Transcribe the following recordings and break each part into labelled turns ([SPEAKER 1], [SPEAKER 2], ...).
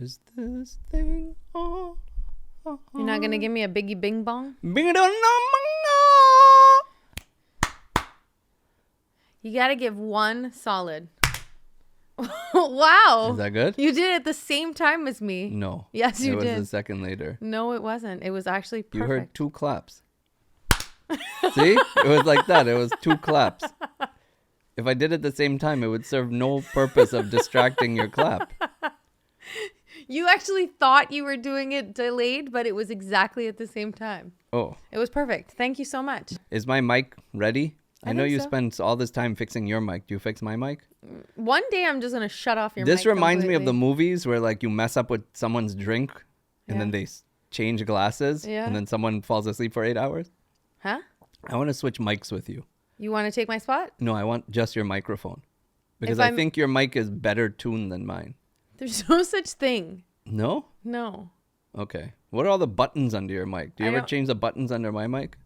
[SPEAKER 1] Is this thing on?
[SPEAKER 2] You're not gonna give me a biggie bing bong?
[SPEAKER 1] Bing dong dong.
[SPEAKER 2] You gotta give one solid. Wow.
[SPEAKER 1] Is that good?
[SPEAKER 2] You did it at the same time as me.
[SPEAKER 1] No.
[SPEAKER 2] Yes, you
[SPEAKER 1] did. It
[SPEAKER 2] did.
[SPEAKER 1] was a second later.
[SPEAKER 2] No, it wasn't. It was actually perfect.
[SPEAKER 1] You heard 2 claps. See? It was like that. It was 2 claps. If I did it at the same time, it would serve no purpose of distracting your clap.
[SPEAKER 2] You actually thought you were doing it delayed, but it was exactly at the same time.
[SPEAKER 1] Oh.
[SPEAKER 2] It was perfect. Thank you so much.
[SPEAKER 1] Is my mic ready? I know
[SPEAKER 2] think
[SPEAKER 1] you
[SPEAKER 2] so.
[SPEAKER 1] spend all this time fixing your mic. Do you fix my mic?
[SPEAKER 2] One day I'm just going to shut off your mic.
[SPEAKER 1] This reminds me of the
[SPEAKER 2] completely.
[SPEAKER 1] movies where like you mess up with someone's drink and then they change glasses and then someone falls asleep for 8 hours.
[SPEAKER 2] Huh?
[SPEAKER 1] I want to switch mics with you.
[SPEAKER 2] You want to take my spot?
[SPEAKER 1] No, I want just your microphone. Because I think your mic is better tuned than mine.
[SPEAKER 2] There's no such thing.
[SPEAKER 1] No?
[SPEAKER 2] No.
[SPEAKER 1] Okay. What are all the buttons under your mic? Do you ever change the buttons under my mic?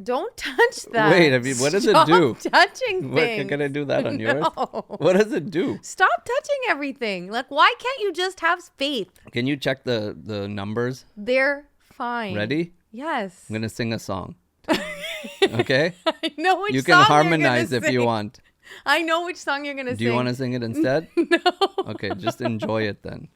[SPEAKER 2] Don't touch that.
[SPEAKER 1] Wait, what does it do?
[SPEAKER 2] Stop touching things.
[SPEAKER 1] Can I do that on yours?
[SPEAKER 2] No.
[SPEAKER 1] What does it do?
[SPEAKER 2] Stop touching everything. Like, why can't you just have faith?
[SPEAKER 1] Can you check the numbers?
[SPEAKER 2] They're fine.
[SPEAKER 1] Ready?
[SPEAKER 2] Yes.
[SPEAKER 1] I'm going to sing a song. Okay?
[SPEAKER 2] I know which
[SPEAKER 1] You
[SPEAKER 2] song
[SPEAKER 1] can harmonize
[SPEAKER 2] you're
[SPEAKER 1] if
[SPEAKER 2] gonna
[SPEAKER 1] you
[SPEAKER 2] sing.
[SPEAKER 1] want.
[SPEAKER 2] I know which song you're going to sing.
[SPEAKER 1] Do you want to sing it instead?
[SPEAKER 2] No.
[SPEAKER 1] Okay, just enjoy it then.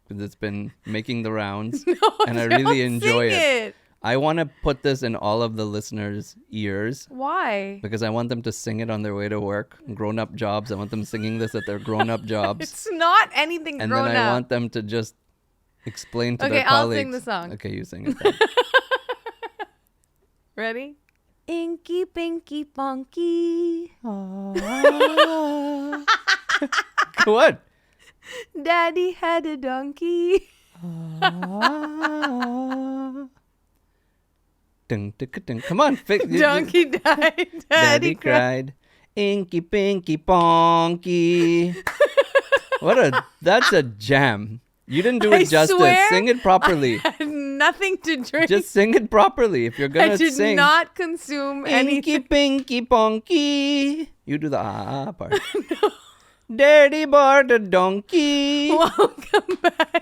[SPEAKER 1] Because it's been making the rounds.
[SPEAKER 2] No,
[SPEAKER 1] and I really enjoy
[SPEAKER 2] sing it.
[SPEAKER 1] I want to put this in all of the listeners' ears.
[SPEAKER 2] Why?
[SPEAKER 1] Because I want them to sing it on their way to work. Grown-up jobs. I want them singing this at their grown-up jobs.
[SPEAKER 2] It's not anything
[SPEAKER 1] And
[SPEAKER 2] grown
[SPEAKER 1] then
[SPEAKER 2] up.
[SPEAKER 1] I want them to just explain to their
[SPEAKER 2] Okay, I'll
[SPEAKER 1] colleagues.
[SPEAKER 2] sing the song.
[SPEAKER 1] Okay, you sing it then.
[SPEAKER 2] Ready? Inky Pinky Ponky.
[SPEAKER 1] What?
[SPEAKER 2] Daddy had a donkey.
[SPEAKER 1] Ding, ding, ding. Come on.
[SPEAKER 2] Donkey died.
[SPEAKER 1] Daddy cried. Inky Pinky Ponky. That's a jam. You didn't do it
[SPEAKER 2] I
[SPEAKER 1] justice.
[SPEAKER 2] swear
[SPEAKER 1] Sing it properly.
[SPEAKER 2] I had nothing to drink.
[SPEAKER 1] Just sing it properly if you're
[SPEAKER 2] I
[SPEAKER 1] gonna
[SPEAKER 2] did
[SPEAKER 1] sing.
[SPEAKER 2] not consume
[SPEAKER 1] Inky
[SPEAKER 2] anything.
[SPEAKER 1] Pinky Ponky. You do the part. No. Daddy bought a donkey.
[SPEAKER 2] Welcome back.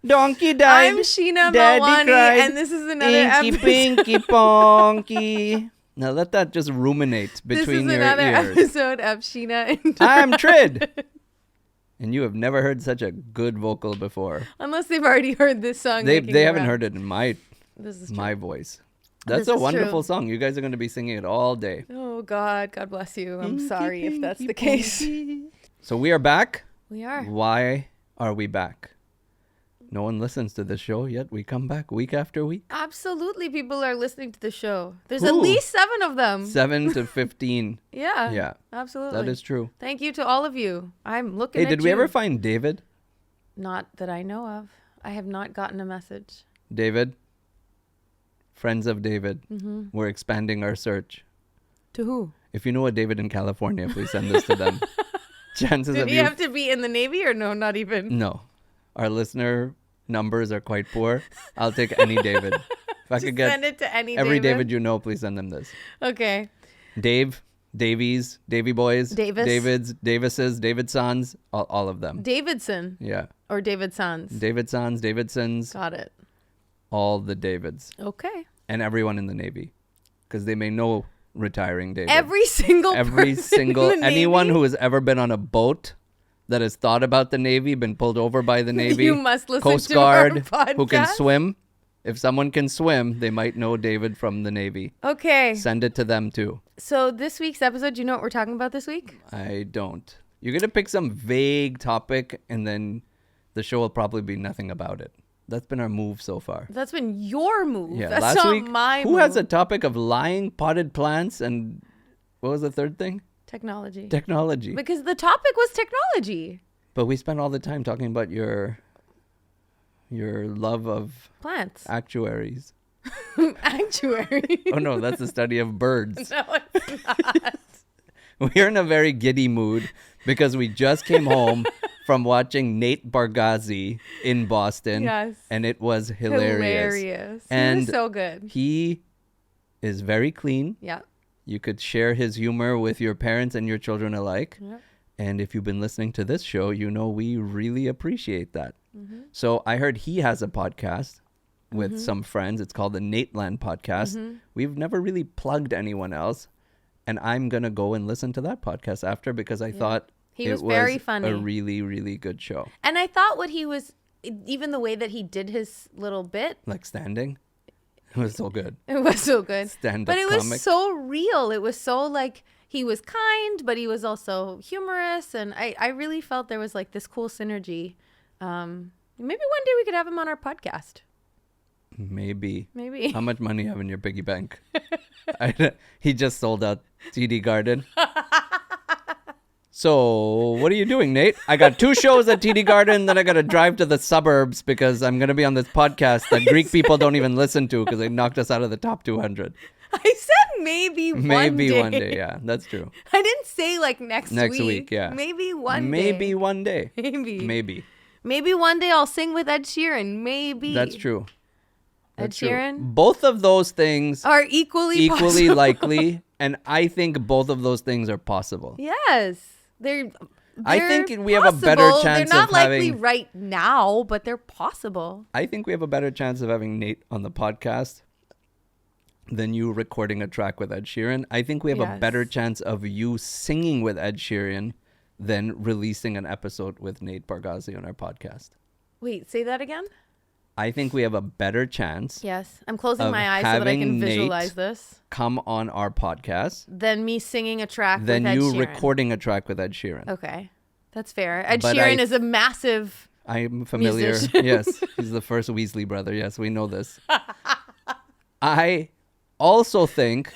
[SPEAKER 1] Donkey died.
[SPEAKER 2] I'm Sheena
[SPEAKER 1] Daddy
[SPEAKER 2] Malwani,
[SPEAKER 1] cried.
[SPEAKER 2] and this is another
[SPEAKER 1] Inky
[SPEAKER 2] episode.
[SPEAKER 1] Pinky Ponky. Now let that just ruminate between
[SPEAKER 2] This is
[SPEAKER 1] your
[SPEAKER 2] another
[SPEAKER 1] ears.
[SPEAKER 2] episode of Sheena and
[SPEAKER 1] I'm TRID. And you have never heard such a good vocal before.
[SPEAKER 2] Unless they've already heard this song.
[SPEAKER 1] They
[SPEAKER 2] making the
[SPEAKER 1] haven't
[SPEAKER 2] rounds.
[SPEAKER 1] heard it in my
[SPEAKER 2] This is
[SPEAKER 1] my
[SPEAKER 2] true.
[SPEAKER 1] voice. That's
[SPEAKER 2] This
[SPEAKER 1] a
[SPEAKER 2] is
[SPEAKER 1] wonderful
[SPEAKER 2] true.
[SPEAKER 1] song. You guys are going to be singing it all day.
[SPEAKER 2] Oh God bless you. I'm
[SPEAKER 1] Inky
[SPEAKER 2] sorry if that's
[SPEAKER 1] Pinky
[SPEAKER 2] the case.
[SPEAKER 1] Ponky. So we are back.
[SPEAKER 2] We are.
[SPEAKER 1] Why are we back? No one listens to this show, yet we come back week after week.
[SPEAKER 2] Absolutely, people are listening to the show. There's
[SPEAKER 1] Who?
[SPEAKER 2] at least 7 of them.
[SPEAKER 1] 7 to 15.
[SPEAKER 2] Yeah.
[SPEAKER 1] Yeah.
[SPEAKER 2] Absolutely.
[SPEAKER 1] That is true.
[SPEAKER 2] Thank you to all of you. I'm looking
[SPEAKER 1] Hey,
[SPEAKER 2] at
[SPEAKER 1] did
[SPEAKER 2] you.
[SPEAKER 1] we ever find David?
[SPEAKER 2] Not that I know of. I have not gotten a message.
[SPEAKER 1] David? Friends of David.
[SPEAKER 2] Mm-hmm.
[SPEAKER 1] We're expanding our search.
[SPEAKER 2] To who?
[SPEAKER 1] If you know a David in California, please send this to them. Chances
[SPEAKER 2] Did
[SPEAKER 1] of
[SPEAKER 2] he
[SPEAKER 1] you...
[SPEAKER 2] have to be in the Navy or no? Not even.
[SPEAKER 1] No. Our listener numbers are quite poor. I'll take any David. If I
[SPEAKER 2] Just
[SPEAKER 1] could get
[SPEAKER 2] send it to any
[SPEAKER 1] every David you know, please send them this.
[SPEAKER 2] Okay.
[SPEAKER 1] Dave, Davies, Davy Boys,
[SPEAKER 2] Davis.
[SPEAKER 1] Davids, Davises, Davidsons, all of them.
[SPEAKER 2] Davidson
[SPEAKER 1] Yeah.
[SPEAKER 2] or David Sons.
[SPEAKER 1] Davidsons, Davidsons,
[SPEAKER 2] Got it.
[SPEAKER 1] all the Davids.
[SPEAKER 2] Okay.
[SPEAKER 1] And everyone in the Navy. Because they may know retiring David.
[SPEAKER 2] Every single
[SPEAKER 1] single
[SPEAKER 2] person in the
[SPEAKER 1] anyone
[SPEAKER 2] Navy?
[SPEAKER 1] who has ever been on a boat that has thought about the Navy, been pulled over by the Navy,
[SPEAKER 2] You must listen
[SPEAKER 1] Coast
[SPEAKER 2] to our
[SPEAKER 1] Guard, who can
[SPEAKER 2] podcast.
[SPEAKER 1] swim. If someone can swim, they might know David from the Navy.
[SPEAKER 2] Okay.
[SPEAKER 1] Send it to them too.
[SPEAKER 2] So this week's episode, do you know what we're talking about this week?
[SPEAKER 1] I don't. You're going to pick some vague topic and then the show will probably be nothing about it. That's been our move so far.
[SPEAKER 2] That's been your move.
[SPEAKER 1] Yeah,
[SPEAKER 2] That's
[SPEAKER 1] last
[SPEAKER 2] not
[SPEAKER 1] week,
[SPEAKER 2] my
[SPEAKER 1] who
[SPEAKER 2] move.
[SPEAKER 1] has a topic of lying, potted plants, and what was the third thing?
[SPEAKER 2] Technology.
[SPEAKER 1] Technology.
[SPEAKER 2] Because the topic was technology.
[SPEAKER 1] But we spent all the time talking about your love of
[SPEAKER 2] Plants.
[SPEAKER 1] actuaries.
[SPEAKER 2] Actuary.
[SPEAKER 1] Oh no, that's the study of birds.
[SPEAKER 2] No, it's not.
[SPEAKER 1] We're in a very giddy mood because we just came home from watching Nate Bargatze in Boston.
[SPEAKER 2] Yes.
[SPEAKER 1] And it was hilarious.
[SPEAKER 2] Hilarious.
[SPEAKER 1] And
[SPEAKER 2] He was so good.
[SPEAKER 1] He is very clean.
[SPEAKER 2] Yeah.
[SPEAKER 1] You could share his humor with your parents and your children alike.
[SPEAKER 2] Yeah.
[SPEAKER 1] And if you've been listening to this show, you know we really appreciate that. So I heard he has a podcast with some friends. It's called the Nateland Podcast. We've never really plugged anyone else. And I'm going to go and listen to that podcast after because I thought
[SPEAKER 2] he was very funny.
[SPEAKER 1] A really, really good show.
[SPEAKER 2] And I thought even the way that he did his little bit.
[SPEAKER 1] Like standing. It was so good.
[SPEAKER 2] It was so good.
[SPEAKER 1] Stand-up
[SPEAKER 2] But it was
[SPEAKER 1] comic.
[SPEAKER 2] so real. It was so like, he was kind, but he was also humorous. And I really felt there was like this cool synergy. Maybe one day we could have him on our podcast.
[SPEAKER 1] Maybe.
[SPEAKER 2] Maybe.
[SPEAKER 1] How much money you have in your piggy bank? He just sold out TD Garden. So what are you doing, Nate? I got 2 shows at TD Garden, then I got to drive to the suburbs because I'm going to be on this podcast that Greek people don't even listen to because they knocked us out of the top 200.
[SPEAKER 2] I said maybe one day.
[SPEAKER 1] Maybe one day, yeah. That's true.
[SPEAKER 2] I didn't say like next
[SPEAKER 1] week, yeah.
[SPEAKER 2] Maybe one day.
[SPEAKER 1] Maybe one day.
[SPEAKER 2] Maybe. Maybe one day I'll sing with Ed Sheeran. Maybe.
[SPEAKER 1] That's true.
[SPEAKER 2] Ed Sheeran?
[SPEAKER 1] Both of those things
[SPEAKER 2] are equally possible.
[SPEAKER 1] likely, and I think both of those things are possible.
[SPEAKER 2] Yes. They're
[SPEAKER 1] I think we have a better chance
[SPEAKER 2] They're not
[SPEAKER 1] of
[SPEAKER 2] likely
[SPEAKER 1] having...
[SPEAKER 2] right now, but they're possible.
[SPEAKER 1] I think we have a better chance of having Nate on the podcast than you recording a track with Ed Sheeran. I think we have a better chance of you singing with Ed Sheeran than releasing an episode with Nate Bargatze on our podcast.
[SPEAKER 2] Wait, say that again?
[SPEAKER 1] I think we have a better chance.
[SPEAKER 2] Yes. I'm closing my eyes so that I can visualize
[SPEAKER 1] Nate
[SPEAKER 2] this.
[SPEAKER 1] Come on our podcast.
[SPEAKER 2] Than me singing a track with Ed Sheeran.
[SPEAKER 1] Than you recording a track with Ed Sheeran.
[SPEAKER 2] Okay. That's fair. Ed Sheeran is a massive
[SPEAKER 1] I'm familiar.
[SPEAKER 2] musician.
[SPEAKER 1] Yes. He's the first Weasley brother. Yes, we know this. I also think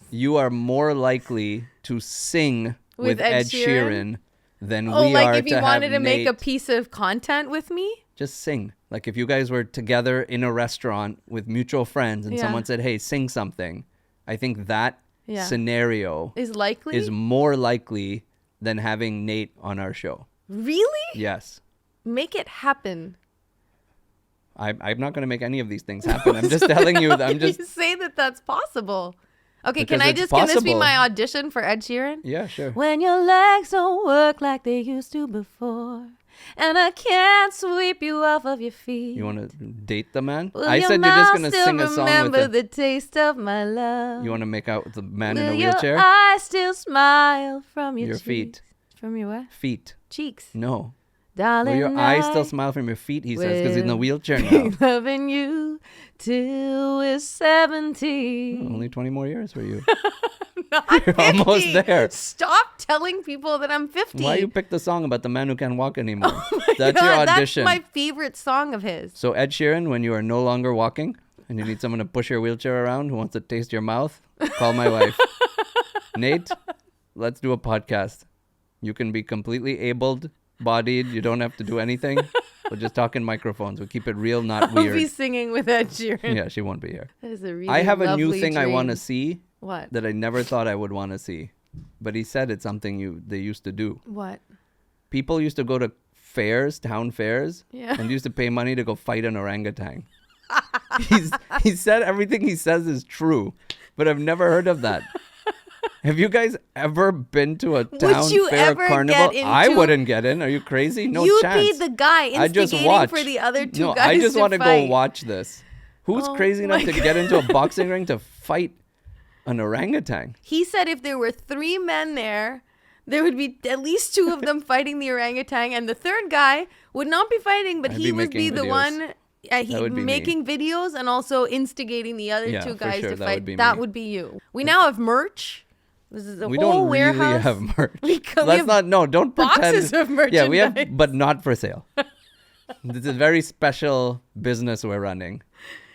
[SPEAKER 1] you are more likely to sing with Ed Sheeran than we are to have
[SPEAKER 2] like if you wanted to make a
[SPEAKER 1] Nate
[SPEAKER 2] piece of content with me?
[SPEAKER 1] just sing. Like if you guys were together in a restaurant with mutual friends and someone said, hey, sing something. I think that scenario
[SPEAKER 2] is
[SPEAKER 1] more likely than having Nate on our show.
[SPEAKER 2] Really?
[SPEAKER 1] Yes.
[SPEAKER 2] Make it happen.
[SPEAKER 1] I'm not going to make any of these things happen. I'm just telling you.
[SPEAKER 2] You say that that's possible. Okay,
[SPEAKER 1] Because
[SPEAKER 2] can
[SPEAKER 1] it's
[SPEAKER 2] this be
[SPEAKER 1] possible.
[SPEAKER 2] my audition for Ed Sheeran?
[SPEAKER 1] Yeah, sure.
[SPEAKER 2] When your legs don't work like they used to before, and I can't sweep you off of your feet.
[SPEAKER 1] You want to date the man?
[SPEAKER 2] Will
[SPEAKER 1] I
[SPEAKER 2] your
[SPEAKER 1] said you're just going to
[SPEAKER 2] mouth
[SPEAKER 1] sing a
[SPEAKER 2] still
[SPEAKER 1] song
[SPEAKER 2] remember
[SPEAKER 1] with him.
[SPEAKER 2] the taste of my love?
[SPEAKER 1] You want to make out with the man in
[SPEAKER 2] Will
[SPEAKER 1] a wheelchair?
[SPEAKER 2] your eyes still smile from your cheeks?
[SPEAKER 1] feet.
[SPEAKER 2] From your what?
[SPEAKER 1] Feet.
[SPEAKER 2] Cheeks.
[SPEAKER 1] No.
[SPEAKER 2] Darling,
[SPEAKER 1] Will your eyes still smile from your feet? He says because he's in the wheelchair now.
[SPEAKER 2] loving you till we're 70.
[SPEAKER 1] Only 20 more years for you.
[SPEAKER 2] Not
[SPEAKER 1] You're
[SPEAKER 2] 50.
[SPEAKER 1] almost there.
[SPEAKER 2] Stop telling people that I'm 50.
[SPEAKER 1] Why you pick the song about the man who can't walk anymore?
[SPEAKER 2] Oh
[SPEAKER 1] That's
[SPEAKER 2] God,
[SPEAKER 1] your audition.
[SPEAKER 2] That's my favorite song of his.
[SPEAKER 1] So Ed Sheeran, when you are no longer walking and you need someone to push your wheelchair around who wants to taste your mouth, call my wife. Nate, let's do a podcast. You can be completely able-bodied. You don't have to do anything. We'll just talk in microphones. We'll keep it real, not
[SPEAKER 2] I'll
[SPEAKER 1] weird.
[SPEAKER 2] be singing with Ed Sheeran.
[SPEAKER 1] Yeah, she won't be here.
[SPEAKER 2] That is a really
[SPEAKER 1] I have a new
[SPEAKER 2] lovely
[SPEAKER 1] thing I
[SPEAKER 2] dream.
[SPEAKER 1] want to see
[SPEAKER 2] What?
[SPEAKER 1] that I never thought I would want to see. But he said it's something they used to do.
[SPEAKER 2] What?
[SPEAKER 1] People used to go to fairs, town fairs,
[SPEAKER 2] Yeah.
[SPEAKER 1] and used to pay money to go fight an orangutan. He said everything he says is true, but I've never heard of that. Have you guys ever been to a town
[SPEAKER 2] you
[SPEAKER 1] fair
[SPEAKER 2] ever
[SPEAKER 1] carnival?
[SPEAKER 2] get
[SPEAKER 1] I
[SPEAKER 2] into-
[SPEAKER 1] wouldn't get in. Are you crazy? No
[SPEAKER 2] You'd
[SPEAKER 1] chance.
[SPEAKER 2] be the guy
[SPEAKER 1] I just
[SPEAKER 2] instigating
[SPEAKER 1] watch.
[SPEAKER 2] for the other two
[SPEAKER 1] No,
[SPEAKER 2] guys
[SPEAKER 1] I just
[SPEAKER 2] to
[SPEAKER 1] want to go
[SPEAKER 2] fight.
[SPEAKER 1] watch this. Who's
[SPEAKER 2] Oh
[SPEAKER 1] crazy
[SPEAKER 2] my
[SPEAKER 1] enough to get into a boxing ring to fight an orangutan?
[SPEAKER 2] He said if there were 3 men there would be at least 2 of them fighting the orangutan, and the third guy would not be fighting, but
[SPEAKER 1] I'd
[SPEAKER 2] he
[SPEAKER 1] be
[SPEAKER 2] would be
[SPEAKER 1] making
[SPEAKER 2] the
[SPEAKER 1] videos.
[SPEAKER 2] one
[SPEAKER 1] would be me.
[SPEAKER 2] making videos and also instigating the other
[SPEAKER 1] Yeah,
[SPEAKER 2] two
[SPEAKER 1] for
[SPEAKER 2] guys
[SPEAKER 1] sure,
[SPEAKER 2] to
[SPEAKER 1] that
[SPEAKER 2] fight.
[SPEAKER 1] would be
[SPEAKER 2] That
[SPEAKER 1] me.
[SPEAKER 2] would be you. We now have merch. This is a
[SPEAKER 1] We
[SPEAKER 2] whole
[SPEAKER 1] don't really
[SPEAKER 2] warehouse.
[SPEAKER 1] have merch.
[SPEAKER 2] We
[SPEAKER 1] Let's not. No, don't
[SPEAKER 2] boxes
[SPEAKER 1] pretend.
[SPEAKER 2] of
[SPEAKER 1] Yeah, we
[SPEAKER 2] merchandise.
[SPEAKER 1] have, but not for sale. This is a very special business we're running.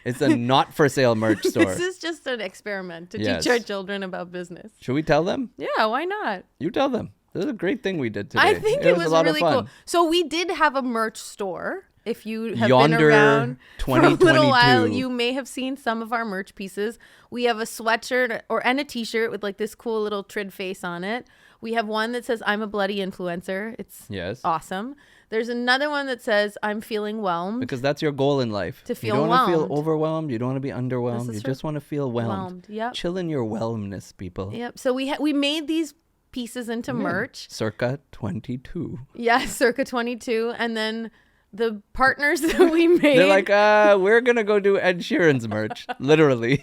[SPEAKER 1] It's a not for sale merch store.
[SPEAKER 2] This is just an experiment to
[SPEAKER 1] Yes.
[SPEAKER 2] teach our children about business.
[SPEAKER 1] Should we tell them?
[SPEAKER 2] Yeah, why not?
[SPEAKER 1] You tell them. This is a great thing we did today.
[SPEAKER 2] I think it was
[SPEAKER 1] a lot
[SPEAKER 2] really
[SPEAKER 1] of fun.
[SPEAKER 2] cool. So we did have a merch store. If you have
[SPEAKER 1] Yonder
[SPEAKER 2] been around for a little while,
[SPEAKER 1] 2022.
[SPEAKER 2] you may have seen some of our merch pieces. We have a sweatshirt and a t-shirt with like this cool little TRID face on it. We have one that says I'm a bloody influencer. It's
[SPEAKER 1] Yes.
[SPEAKER 2] awesome. There's another one that says I'm feeling whelmed.
[SPEAKER 1] Because that's your goal in life.
[SPEAKER 2] To feel
[SPEAKER 1] You don't want to
[SPEAKER 2] whelmed.
[SPEAKER 1] feel overwhelmed. You don't want to be underwhelmed.
[SPEAKER 2] This
[SPEAKER 1] You
[SPEAKER 2] is
[SPEAKER 1] just want to feel whelmed.
[SPEAKER 2] Yep.
[SPEAKER 1] Chill in your whelmness, people.
[SPEAKER 2] Yep. So we made these pieces into merch.
[SPEAKER 1] Circa 22.
[SPEAKER 2] Yeah, circa 22. And then the partners that we made.
[SPEAKER 1] They're like, we're going to go do Ed Sheeran's merch. Literally.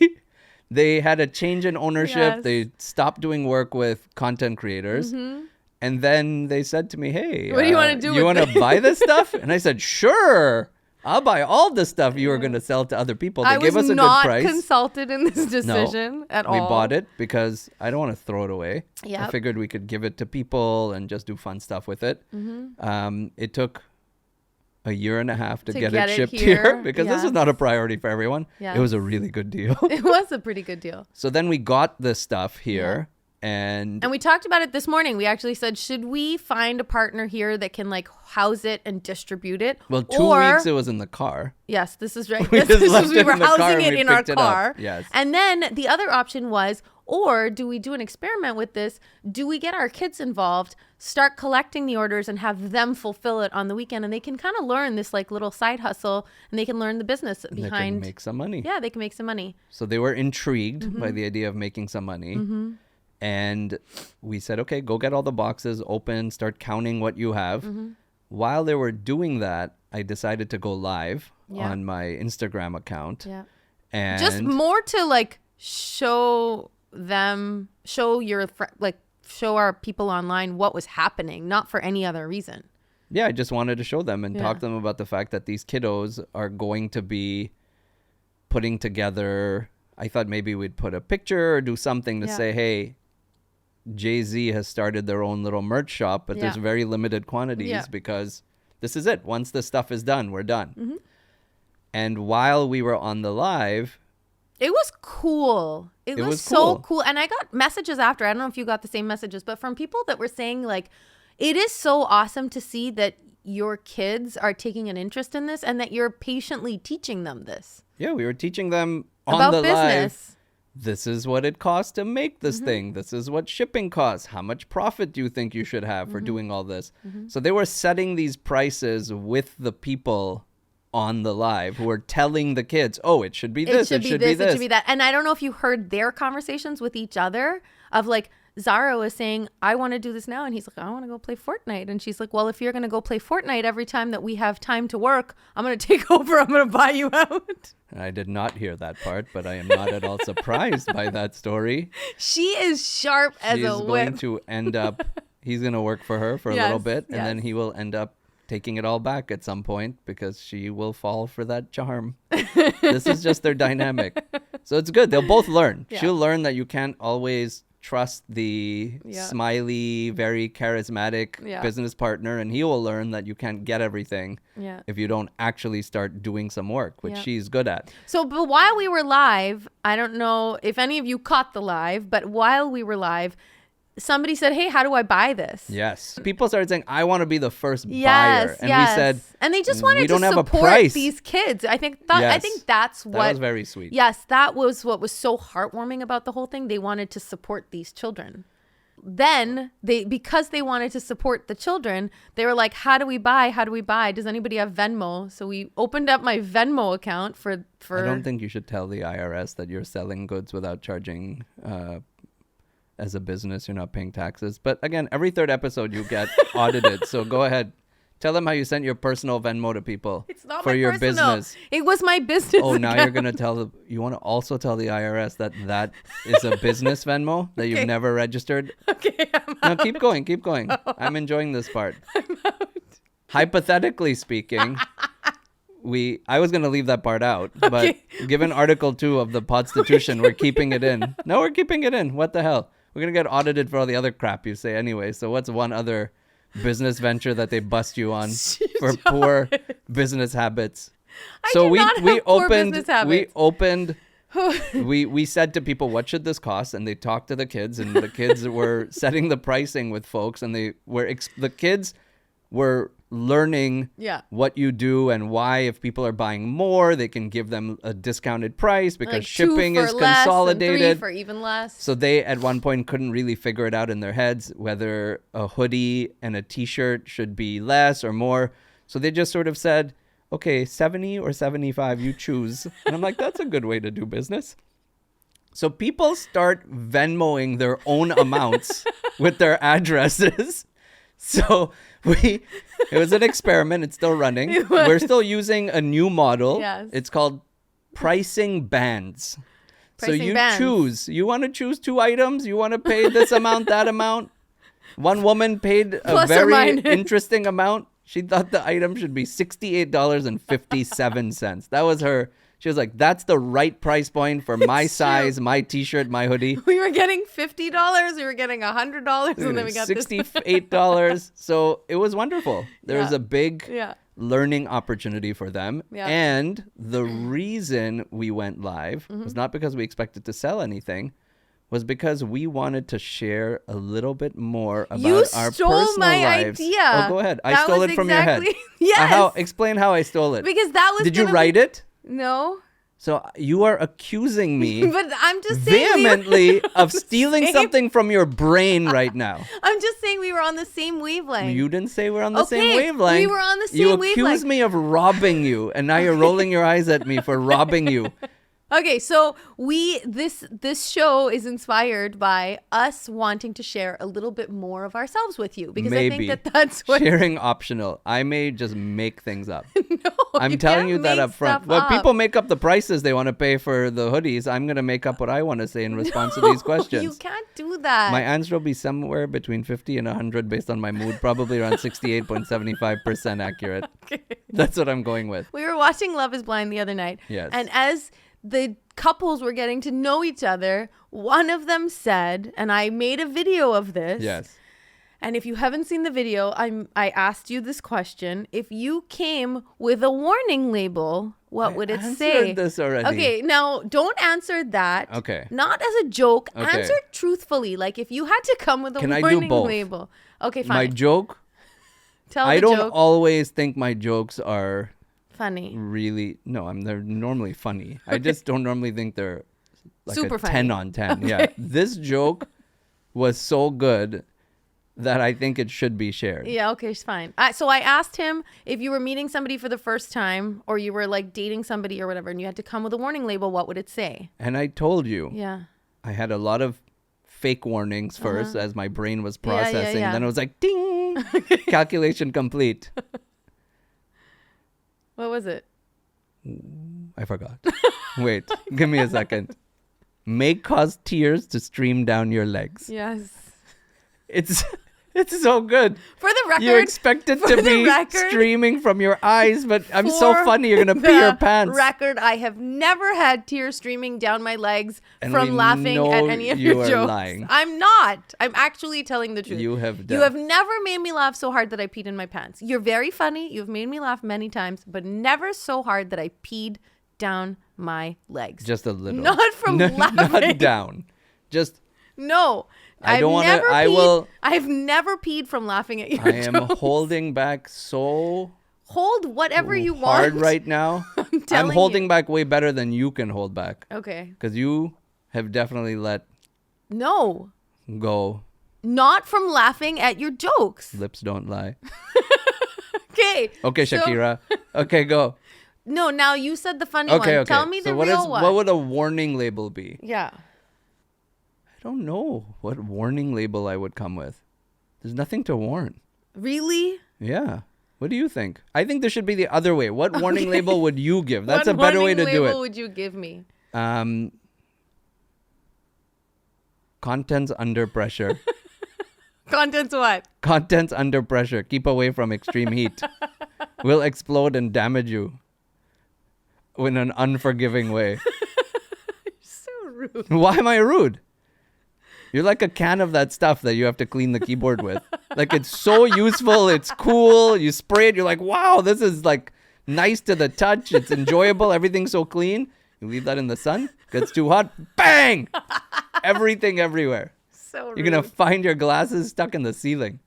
[SPEAKER 1] They had a change in ownership.
[SPEAKER 2] Yes.
[SPEAKER 1] They stopped doing work with content creators.
[SPEAKER 2] Mm-hmm.
[SPEAKER 1] And then they said to me, hey,
[SPEAKER 2] what do you want to do
[SPEAKER 1] you
[SPEAKER 2] with
[SPEAKER 1] want to buy this stuff? And I said, sure. I'll buy all the stuff you were going to sell to other people. They gave us a good price.
[SPEAKER 2] I was not consulted in this decision at all.
[SPEAKER 1] We bought it because I don't want to throw it away.
[SPEAKER 2] Yep.
[SPEAKER 1] I figured we could give it to people and just do fun stuff with it.
[SPEAKER 2] Mm-hmm.
[SPEAKER 1] It took a year and a half to get it shipped
[SPEAKER 2] here
[SPEAKER 1] because this is not a priority for everyone.
[SPEAKER 2] Yes.
[SPEAKER 1] It was a really good deal.
[SPEAKER 2] It was a pretty good deal.
[SPEAKER 1] So then we got this stuff here. And
[SPEAKER 2] we talked about it this morning. We actually said, should we find a partner here that can like house it and distribute it?
[SPEAKER 1] Well, 2 weeks it was in the car.
[SPEAKER 2] Yes, this is right.
[SPEAKER 1] We
[SPEAKER 2] were housing it in our
[SPEAKER 1] car.
[SPEAKER 2] car.
[SPEAKER 1] Yes.
[SPEAKER 2] And then the other option was, or do we do an experiment with this? Do we get our kids involved, start collecting the orders and have them fulfill it on the weekend? And they can kind of learn this like little side hustle and they can learn the business behind.
[SPEAKER 1] They can make some money.
[SPEAKER 2] Yeah, they can make some money.
[SPEAKER 1] So they were intrigued by the idea of making some money.
[SPEAKER 2] Mm-hmm.
[SPEAKER 1] And we said, okay, go get all the boxes, open, start counting what you have. While they were doing that, I decided to go live on my Instagram account.
[SPEAKER 2] Yeah.
[SPEAKER 1] And
[SPEAKER 2] just more to like show our people online what was happening, not for any other reason.
[SPEAKER 1] Yeah, I just wanted to show them and talk to them about the fact that these kiddos are going to be putting together. I thought maybe we'd put a picture or do something to say, hey, Jay-Z has started their own little merch shop, but there's very limited quantities because this is it. Once the stuff is done, we're done. And while we were on the live,
[SPEAKER 2] it was cool. It was so cool. And I got messages after. I don't know if you got the same messages, but from people that were saying like, it is so awesome to see that your kids are taking an interest in this and that you're patiently teaching them this.
[SPEAKER 1] Yeah, we were teaching them on
[SPEAKER 2] about
[SPEAKER 1] the
[SPEAKER 2] business.
[SPEAKER 1] Live. This is what it costs to make this thing. This is what shipping costs. How much profit do you think you should have for doing all this? So they were setting these prices with the people on the live who were telling the kids, oh, it should be this, it should be this.
[SPEAKER 2] It should be that. And I don't know if you heard their conversations with each other of like, Zara was saying, I want to do this now. And he's like, I want to go play Fortnite. And she's like, well, if you're going to go play Fortnite every time that we have time to work, I'm going to take over. I'm going to buy you out.
[SPEAKER 1] I did not hear that part, but I am not at all surprised by that story.
[SPEAKER 2] She is sharp as a whip.
[SPEAKER 1] Going to end up, he's going to work for her for a little bit. And then he will end up taking it all back at some point because she will fall for that charm. This is just their dynamic. So it's good. They'll both learn.
[SPEAKER 2] Yeah.
[SPEAKER 1] She'll learn that you can't always trust the smiley, very charismatic business partner, and he will learn that you can't get everything if you don't actually start doing some work, which she's good at.
[SPEAKER 2] So, but while we were live, I don't know if any of you caught the live, but while we were live, somebody said, hey, how do I buy this?
[SPEAKER 1] Yes. People started saying, I want to be the first buyer. And we said,
[SPEAKER 2] and they just wanted
[SPEAKER 1] we don't
[SPEAKER 2] to
[SPEAKER 1] have a
[SPEAKER 2] support
[SPEAKER 1] price.
[SPEAKER 2] these kids. I think that's what.
[SPEAKER 1] That was very sweet.
[SPEAKER 2] Yes, that was what was so heartwarming about the whole thing. They wanted to support these children. Then because they wanted to support the children, they were like, how do we buy? How do we buy? Does anybody have Venmo? So we opened up my Venmo account for
[SPEAKER 1] I don't think you should tell the IRS that you're selling goods without charging as a business, you're not paying taxes. But again, every third episode you get audited. So go ahead. Tell them how you sent your personal Venmo to people.
[SPEAKER 2] It's not
[SPEAKER 1] for
[SPEAKER 2] my
[SPEAKER 1] your
[SPEAKER 2] personal.
[SPEAKER 1] business.
[SPEAKER 2] It was my business
[SPEAKER 1] Oh, now
[SPEAKER 2] account.
[SPEAKER 1] you're going to you want to also tell the IRS that is a business Venmo that you've never registered?
[SPEAKER 2] Okay,
[SPEAKER 1] No, keep going. Oh. I'm enjoying this part. I'm out. Hypothetically speaking, I was going to leave that part out, but given Article 2 of the Podstitution, we're keeping it in. No, we're keeping it in. What the hell? We're going to get audited for all the other crap you say anyway. So what's one other business venture that they bust you on for poor business habits? So we opened we said to people, what should this cost? And they talked to the kids, and the kids were setting the pricing with folks, and the kids were learning what you do and why. If people are buying more, they can give them a discounted price because
[SPEAKER 2] like
[SPEAKER 1] shipping is
[SPEAKER 2] less
[SPEAKER 1] consolidated.
[SPEAKER 2] And 3 for even less.
[SPEAKER 1] So they at one point couldn't really figure it out in their heads whether a hoodie and a t-shirt should be less or more. So they just sort of said, okay, 70 or 75, you choose. And I'm like, that's a good way to do business. So people start Venmoing their own amounts with their addresses. So it was an experiment. It's still running. We're still using a new model.
[SPEAKER 2] Yes.
[SPEAKER 1] It's called pricing bands.
[SPEAKER 2] Pricing
[SPEAKER 1] so you
[SPEAKER 2] bands.
[SPEAKER 1] choose. You want to choose 2 items. You want to pay this amount, that amount. One woman paid a
[SPEAKER 2] Plus or
[SPEAKER 1] very
[SPEAKER 2] minus.
[SPEAKER 1] interesting amount. She thought the item should be $68.57. That was her. She was like, that's the right price point for my size, my t-shirt, my hoodie.
[SPEAKER 2] We were getting $50. We were getting $100. And then we got
[SPEAKER 1] $68. So it was wonderful. There was a big
[SPEAKER 2] Yeah.
[SPEAKER 1] learning opportunity for them.
[SPEAKER 2] Yeah.
[SPEAKER 1] And the reason we went live
[SPEAKER 2] Mm-hmm.
[SPEAKER 1] was not because we expected to sell anything, was because we wanted to share a little bit more about
[SPEAKER 2] You
[SPEAKER 1] our
[SPEAKER 2] stole
[SPEAKER 1] personal
[SPEAKER 2] my
[SPEAKER 1] lives.
[SPEAKER 2] idea.
[SPEAKER 1] Oh, go ahead. I
[SPEAKER 2] That
[SPEAKER 1] stole
[SPEAKER 2] was
[SPEAKER 1] it from your head.
[SPEAKER 2] exactly- Yes.
[SPEAKER 1] Explain how I stole it.
[SPEAKER 2] Because that was
[SPEAKER 1] Did you
[SPEAKER 2] gonna
[SPEAKER 1] write
[SPEAKER 2] be-
[SPEAKER 1] it?
[SPEAKER 2] No.
[SPEAKER 1] So you are accusing me
[SPEAKER 2] But I'm just saying
[SPEAKER 1] vehemently of
[SPEAKER 2] the
[SPEAKER 1] stealing
[SPEAKER 2] same-
[SPEAKER 1] something from your brain right now.
[SPEAKER 2] I'm just saying we were on the same wavelength.
[SPEAKER 1] You didn't say we're on the
[SPEAKER 2] Okay,
[SPEAKER 1] same wavelength.
[SPEAKER 2] we were on the
[SPEAKER 1] You
[SPEAKER 2] same
[SPEAKER 1] accused
[SPEAKER 2] wavelength.
[SPEAKER 1] me of robbing you, and now you're rolling your eyes at me for robbing you.
[SPEAKER 2] Okay, so this show is inspired by us wanting to share a little bit more of ourselves with you because I
[SPEAKER 1] Maybe.
[SPEAKER 2] think that's what
[SPEAKER 1] Sharing optional. I may just make things up.
[SPEAKER 2] No,
[SPEAKER 1] I'm telling you that
[SPEAKER 2] can't
[SPEAKER 1] up front.
[SPEAKER 2] make
[SPEAKER 1] Well,
[SPEAKER 2] stuff
[SPEAKER 1] people
[SPEAKER 2] up.
[SPEAKER 1] make up the prices they want to pay for the hoodies. I'm going to make up what I want to say in response to these questions.
[SPEAKER 2] You can't do that.
[SPEAKER 1] My answer will be somewhere between 50 and 100 based on my mood, probably around 68.75% accurate. That's what I'm going with.
[SPEAKER 2] We were watching Love is Blind the other night.
[SPEAKER 1] Yes.
[SPEAKER 2] And as the couples were getting to know each other, one of them said, and I made a video of this.
[SPEAKER 1] Yes.
[SPEAKER 2] And if you haven't seen the video, I asked you this question. If you came with a warning label, what would it say?
[SPEAKER 1] answered this already.
[SPEAKER 2] Okay, now don't answer that.
[SPEAKER 1] Okay.
[SPEAKER 2] Not as a joke.
[SPEAKER 1] Okay.
[SPEAKER 2] Answer truthfully. Like if you had to come with a
[SPEAKER 1] Can I do
[SPEAKER 2] warning
[SPEAKER 1] both?
[SPEAKER 2] label. Okay,
[SPEAKER 1] My
[SPEAKER 2] fine.
[SPEAKER 1] joke,
[SPEAKER 2] Tell
[SPEAKER 1] I
[SPEAKER 2] the
[SPEAKER 1] don't
[SPEAKER 2] joke.
[SPEAKER 1] always think my jokes are
[SPEAKER 2] Funny.
[SPEAKER 1] really, no, they're normally funny. I just don't normally think they're like
[SPEAKER 2] Super
[SPEAKER 1] a
[SPEAKER 2] funny.
[SPEAKER 1] 10 on 10. Yeah. This joke was so good that I think it should be shared.
[SPEAKER 2] Yeah, okay, it's fine. So I asked him if you were meeting somebody for the first time or you were like dating somebody or whatever and you had to come with a warning label, what would it say?
[SPEAKER 1] And I told you,
[SPEAKER 2] Yeah.
[SPEAKER 1] I had a lot of fake warnings first as my brain was
[SPEAKER 2] Yeah, yeah,
[SPEAKER 1] processing.
[SPEAKER 2] yeah.
[SPEAKER 1] Then it was like, ding, calculation complete.
[SPEAKER 2] What was it?
[SPEAKER 1] I forgot. Wait, give me a second. May cause tears to stream down your legs.
[SPEAKER 2] Yes.
[SPEAKER 1] It's so good.
[SPEAKER 2] For the record.
[SPEAKER 1] You expect it
[SPEAKER 2] for
[SPEAKER 1] to
[SPEAKER 2] the
[SPEAKER 1] be
[SPEAKER 2] record-
[SPEAKER 1] streaming from your eyes, but I'm so
[SPEAKER 2] For
[SPEAKER 1] funny. You're gonna pee your pants.
[SPEAKER 2] Record, I have never had tears streaming down my legs
[SPEAKER 1] And
[SPEAKER 2] from
[SPEAKER 1] we
[SPEAKER 2] laughing
[SPEAKER 1] know
[SPEAKER 2] at any of
[SPEAKER 1] you
[SPEAKER 2] your
[SPEAKER 1] are
[SPEAKER 2] jokes.
[SPEAKER 1] lying.
[SPEAKER 2] I'm not. I'm actually telling the truth.
[SPEAKER 1] You have
[SPEAKER 2] You
[SPEAKER 1] done.
[SPEAKER 2] have never made me laugh so hard that I peed in my pants. You're very funny. You've made me laugh many times, but never so hard that I peed down my legs.
[SPEAKER 1] Just a little.
[SPEAKER 2] Not from laughing.
[SPEAKER 1] Not down. Just.
[SPEAKER 2] No.
[SPEAKER 1] I don't wanna-
[SPEAKER 2] never
[SPEAKER 1] I
[SPEAKER 2] peed-
[SPEAKER 1] will-
[SPEAKER 2] I've never peed from laughing at your
[SPEAKER 1] I am
[SPEAKER 2] jokes.
[SPEAKER 1] holding back so
[SPEAKER 2] Hold whatever you
[SPEAKER 1] hard
[SPEAKER 2] want.
[SPEAKER 1] right now. I'm
[SPEAKER 2] telling
[SPEAKER 1] holding
[SPEAKER 2] you.
[SPEAKER 1] back way better than you can hold back.
[SPEAKER 2] Okay.
[SPEAKER 1] Because you have definitely let
[SPEAKER 2] No.
[SPEAKER 1] go.
[SPEAKER 2] Not from laughing at your jokes.
[SPEAKER 1] Lips don't lie.
[SPEAKER 2] Okay.
[SPEAKER 1] Okay,
[SPEAKER 2] so-
[SPEAKER 1] Shakira. Okay, go.
[SPEAKER 2] No, now you said the funny
[SPEAKER 1] Okay,
[SPEAKER 2] one.
[SPEAKER 1] okay.
[SPEAKER 2] Tell me the
[SPEAKER 1] so
[SPEAKER 2] real one.
[SPEAKER 1] what would a warning label be?
[SPEAKER 2] Yeah.
[SPEAKER 1] I don't know what warning label I would come with. There's nothing to warn.
[SPEAKER 2] Really?
[SPEAKER 1] Yeah. What do you think? I think there should be the other way. What warning
[SPEAKER 2] Okay.
[SPEAKER 1] label would you give? That's
[SPEAKER 2] What
[SPEAKER 1] a better way
[SPEAKER 2] warning
[SPEAKER 1] to do
[SPEAKER 2] label
[SPEAKER 1] it.
[SPEAKER 2] would you give me?
[SPEAKER 1] Contents under pressure.
[SPEAKER 2] Contents what?
[SPEAKER 1] Contents under pressure. Keep away from extreme heat. Will explode and damage you in an unforgiving way.
[SPEAKER 2] So rude.
[SPEAKER 1] Why am I rude? You're like a can of that stuff that you have to clean the keyboard with. Like, it's so useful. It's cool. You spray it. You're like, wow, this is like nice to the touch. It's enjoyable. Everything's so clean. You leave that in the sun. Gets too hot. Bang! Everything everywhere.
[SPEAKER 2] So rude.
[SPEAKER 1] You're going to find your glasses stuck in the ceiling.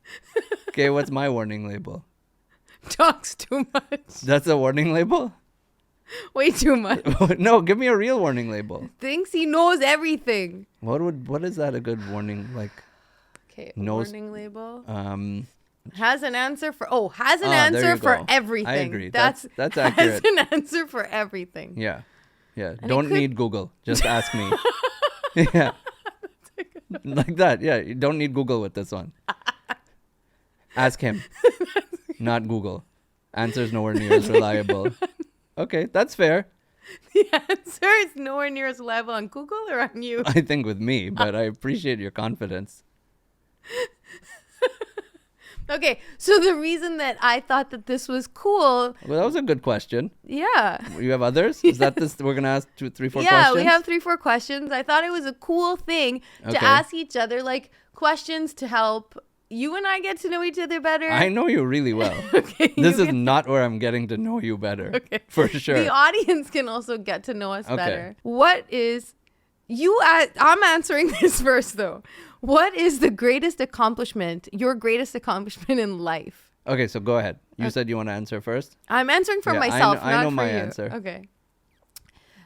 [SPEAKER 1] Okay, what's my warning label?
[SPEAKER 2] Talks too much.
[SPEAKER 1] That's a warning label?
[SPEAKER 2] Way too much.
[SPEAKER 1] No, give me a real warning label.
[SPEAKER 2] Thinks he knows everything.
[SPEAKER 1] What is that a good warning like?
[SPEAKER 2] Okay,
[SPEAKER 1] Knows-
[SPEAKER 2] warning label.
[SPEAKER 1] Has
[SPEAKER 2] Has an answer for has an
[SPEAKER 1] Ah, there
[SPEAKER 2] answer
[SPEAKER 1] you
[SPEAKER 2] for
[SPEAKER 1] go.
[SPEAKER 2] everything.
[SPEAKER 1] I agree.
[SPEAKER 2] That's
[SPEAKER 1] That's
[SPEAKER 2] has
[SPEAKER 1] accurate.
[SPEAKER 2] an answer for everything.
[SPEAKER 1] Yeah.
[SPEAKER 2] it
[SPEAKER 1] Don't
[SPEAKER 2] could-
[SPEAKER 1] need Google. Just ask me. Yeah. Like that. Yeah. You don't need Google with this one. Ask him. Not Google. Answer's nowhere near as reliable. Okay, that's fair.
[SPEAKER 2] The answer is nowhere near as reliable on Google or on you.
[SPEAKER 1] I think with me, but I appreciate your confidence.
[SPEAKER 2] Okay, so the reason that I thought that this was cool.
[SPEAKER 1] Well, that was a good question.
[SPEAKER 2] Yeah.
[SPEAKER 1] You have others? Is that this? We're going to ask 2, 3, 4
[SPEAKER 2] Yeah,
[SPEAKER 1] questions?
[SPEAKER 2] we have 3, 4 questions. I thought it was a cool thing to ask each other, like questions to help you and I get to know each other better.
[SPEAKER 1] I know you really well.
[SPEAKER 2] Okay.
[SPEAKER 1] This is not where I'm getting to know you better.
[SPEAKER 2] Okay.
[SPEAKER 1] For sure.
[SPEAKER 2] The audience can also get to know us better. What is I'm answering this first though. What is the greatest accomplishment, your greatest accomplishment in life?
[SPEAKER 1] Okay, so go ahead. You said you want to answer first?
[SPEAKER 2] I'm answering for myself,
[SPEAKER 1] I know
[SPEAKER 2] not
[SPEAKER 1] my
[SPEAKER 2] for you.
[SPEAKER 1] answer.
[SPEAKER 2] Okay.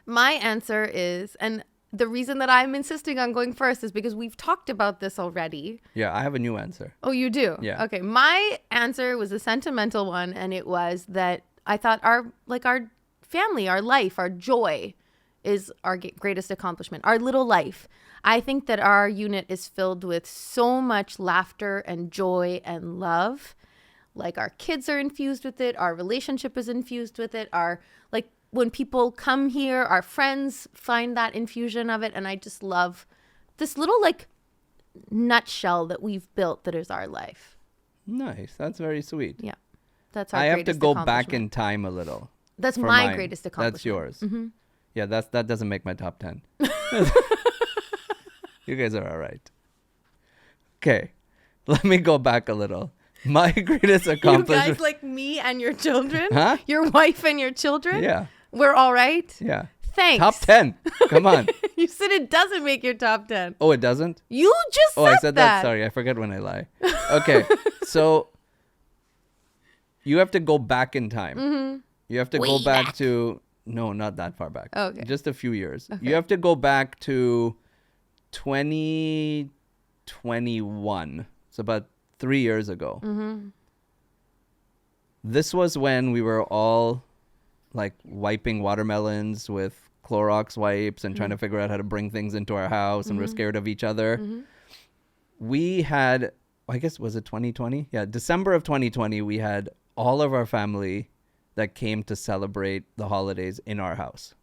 [SPEAKER 2] My answer is, and the reason that I'm insisting on going first is because we've talked about this already.
[SPEAKER 1] Yeah, I have a new answer.
[SPEAKER 2] Oh, you do?
[SPEAKER 1] Yeah.
[SPEAKER 2] Okay. My answer was a sentimental one, and it was that I thought our family, our life, our joy is our greatest accomplishment, our little life. I think that our unit is filled with so much laughter and joy and love. Like our kids are infused with it. Our relationship is infused with it. When people come here, our friends find that infusion of it. And I just love this little nutshell that we've built that is our life.
[SPEAKER 1] Nice. That's very sweet.
[SPEAKER 2] Yeah. That's our
[SPEAKER 1] I have to
[SPEAKER 2] greatest
[SPEAKER 1] go back
[SPEAKER 2] accomplishment.
[SPEAKER 1] in time a little.
[SPEAKER 2] That's
[SPEAKER 1] for
[SPEAKER 2] my
[SPEAKER 1] mine.
[SPEAKER 2] greatest accomplishment.
[SPEAKER 1] That's yours.
[SPEAKER 2] Mm-hmm.
[SPEAKER 1] Yeah, that doesn't make my top 10. You guys are all right. Okay. Let me go back a little. My greatest accomplishment.
[SPEAKER 2] You guys like me and your children?
[SPEAKER 1] Huh?
[SPEAKER 2] Your wife and your children?
[SPEAKER 1] Yeah.
[SPEAKER 2] We're all right?
[SPEAKER 1] Yeah.
[SPEAKER 2] Thanks.
[SPEAKER 1] Top 10. Come on.
[SPEAKER 2] You said it doesn't make your top 10.
[SPEAKER 1] Oh, it doesn't?
[SPEAKER 2] You just said that.
[SPEAKER 1] Oh, I said that. Sorry. I forget when I lie. Okay. So you have to go back in time.
[SPEAKER 2] Mm-hmm.
[SPEAKER 1] You have to go back to... No, not that far back.
[SPEAKER 2] Okay.
[SPEAKER 1] Just a few years.
[SPEAKER 2] Okay.
[SPEAKER 1] You have to go back to 2021. It's about 3 years ago.
[SPEAKER 2] Mm-hmm.
[SPEAKER 1] This was when we were all wiping watermelons with Clorox wipes and trying to figure out how to bring things into our house, and we're scared of each other.
[SPEAKER 2] Mm-hmm.
[SPEAKER 1] We had, I guess, was it 2020? Yeah, December of 2020, we had all of our family that came to celebrate the holidays in our house.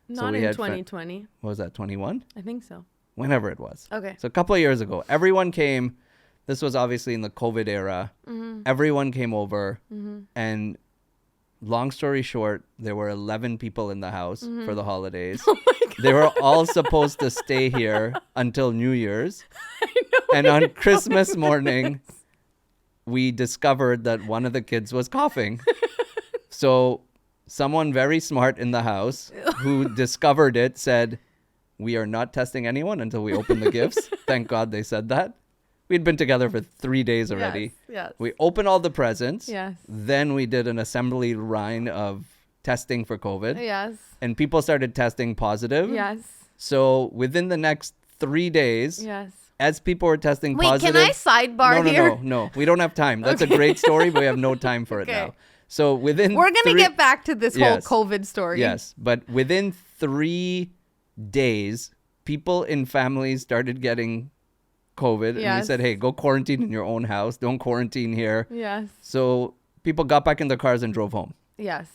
[SPEAKER 2] Not in 2020.
[SPEAKER 1] What was that, 21?
[SPEAKER 2] I think so.
[SPEAKER 1] Whenever it was.
[SPEAKER 2] Okay.
[SPEAKER 1] So a couple of years ago, everyone came. This was obviously in the COVID era.
[SPEAKER 2] Mm-hmm.
[SPEAKER 1] Everyone came over.
[SPEAKER 2] Mm-hmm.
[SPEAKER 1] And long story short, there were 11 people in the house for the holidays.
[SPEAKER 2] Oh my God.
[SPEAKER 1] They were all supposed to stay here until New Year's.
[SPEAKER 2] I know.
[SPEAKER 1] And on Christmas morning, we discovered that one of the kids was coughing. So someone very smart in the house who discovered it said, "We are not testing anyone until we open the gifts." Thank God they said that. We'd been together for 3 days already.
[SPEAKER 2] Yes.
[SPEAKER 1] We opened all the presents.
[SPEAKER 2] Yes.
[SPEAKER 1] Then we did an assembly line of testing for COVID.
[SPEAKER 2] Yes.
[SPEAKER 1] And people started testing positive.
[SPEAKER 2] Yes.
[SPEAKER 1] So within the next 3 days,
[SPEAKER 2] Yes.
[SPEAKER 1] as people were testing
[SPEAKER 2] Wait,
[SPEAKER 1] positive.
[SPEAKER 2] can I sidebar here?
[SPEAKER 1] No. We don't have time. That's
[SPEAKER 2] Okay.
[SPEAKER 1] a great story, but we have no time for it
[SPEAKER 2] Okay.
[SPEAKER 1] now. So within
[SPEAKER 2] We're going to get back to this
[SPEAKER 1] Yes.
[SPEAKER 2] whole COVID story.
[SPEAKER 1] Yes, but within 3 days, people in families started getting COVID. And we
[SPEAKER 2] Yes.
[SPEAKER 1] said, hey, go quarantine in your own house. Don't quarantine here.
[SPEAKER 2] Yes.
[SPEAKER 1] So people got back in their cars and drove home.
[SPEAKER 2] Yes.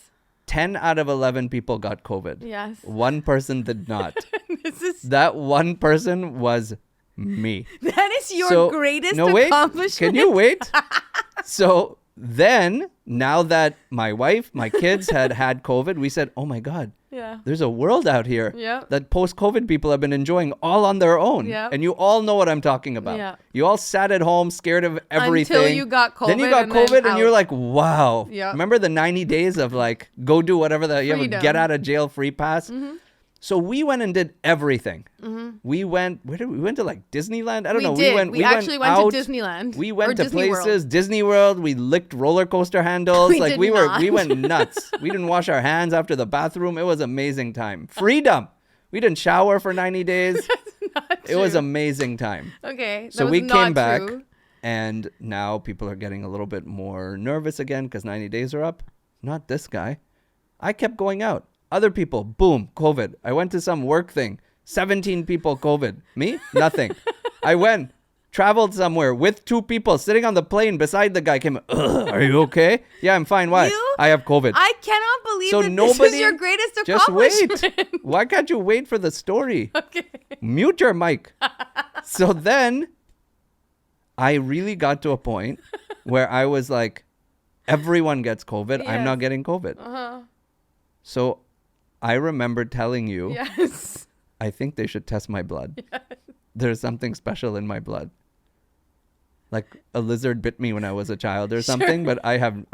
[SPEAKER 1] 10 out of 11 people got COVID.
[SPEAKER 2] Yes.
[SPEAKER 1] One person did not.
[SPEAKER 2] This is
[SPEAKER 1] That one person was me.
[SPEAKER 2] that is your greatest accomplishment.
[SPEAKER 1] Can you wait? So then, now that my wife, my kids had COVID, we said, oh my God,
[SPEAKER 2] Yeah.
[SPEAKER 1] there's a world out here
[SPEAKER 2] Yep.
[SPEAKER 1] that post-COVID people have been enjoying all on their own.
[SPEAKER 2] Yep.
[SPEAKER 1] And you all know what I'm talking about.
[SPEAKER 2] Yeah.
[SPEAKER 1] You all sat at home scared of everything.
[SPEAKER 2] Until you got COVID.
[SPEAKER 1] Then you got
[SPEAKER 2] and
[SPEAKER 1] COVID
[SPEAKER 2] then
[SPEAKER 1] and you were
[SPEAKER 2] out.
[SPEAKER 1] like, wow.
[SPEAKER 2] Yep.
[SPEAKER 1] Remember the 90 days of go do whatever you have a
[SPEAKER 2] Freedom.
[SPEAKER 1] get out of jail free pass?
[SPEAKER 2] Mm-hmm.
[SPEAKER 1] So we went and did everything.
[SPEAKER 2] Mm-hmm.
[SPEAKER 1] We went, where did we went to Disneyland? I don't know.
[SPEAKER 2] Did. We actually went
[SPEAKER 1] out.
[SPEAKER 2] to Disneyland.
[SPEAKER 1] We went
[SPEAKER 2] or
[SPEAKER 1] to
[SPEAKER 2] Disney
[SPEAKER 1] places,
[SPEAKER 2] World.
[SPEAKER 1] Disney World. We licked roller coaster handles.
[SPEAKER 2] We did
[SPEAKER 1] we
[SPEAKER 2] not.
[SPEAKER 1] went nuts. We didn't wash our hands after the bathroom. It was amazing time. Freedom. We didn't shower for 90 days.
[SPEAKER 2] Not
[SPEAKER 1] It was
[SPEAKER 2] true.
[SPEAKER 1] amazing time.
[SPEAKER 2] Okay. That
[SPEAKER 1] So
[SPEAKER 2] was
[SPEAKER 1] we
[SPEAKER 2] not
[SPEAKER 1] came back,
[SPEAKER 2] true.
[SPEAKER 1] and now people are getting a little bit more nervous again because 90 days are up. Not this guy. I kept going out. Other people, boom, COVID. I went to some work thing. 17 people COVID. Me? Nothing. I went, traveled somewhere with 2 people sitting on the plane beside the guy. Came, are you okay? Yeah, I'm fine. Why? I have COVID.
[SPEAKER 2] I cannot believe that this is your greatest accomplishment.
[SPEAKER 1] Just wait. Why can't you wait for the story?
[SPEAKER 2] Okay.
[SPEAKER 1] Mute your mic. So then I really got to a point where I was like, everyone gets COVID. Yes. I'm not getting COVID. Uh-huh. So I remember telling you, yes, I think they should test my blood. Yes. There's something special in my blood. Like a lizard bit me when I was a child or something, but I'm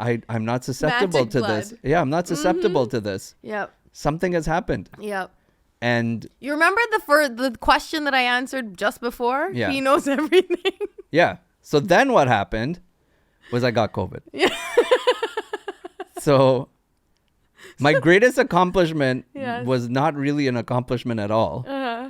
[SPEAKER 1] not susceptible
[SPEAKER 2] Magic
[SPEAKER 1] to
[SPEAKER 2] blood.
[SPEAKER 1] This. Yeah, I'm not susceptible to this.
[SPEAKER 2] Yep.
[SPEAKER 1] Something has happened.
[SPEAKER 2] Yep.
[SPEAKER 1] And
[SPEAKER 2] you remember the question that I answered just before?
[SPEAKER 1] Yeah.
[SPEAKER 2] He knows everything.
[SPEAKER 1] Yeah. So then what happened was I got COVID. Yeah. So my greatest accomplishment was not really an accomplishment at all. Uh-huh.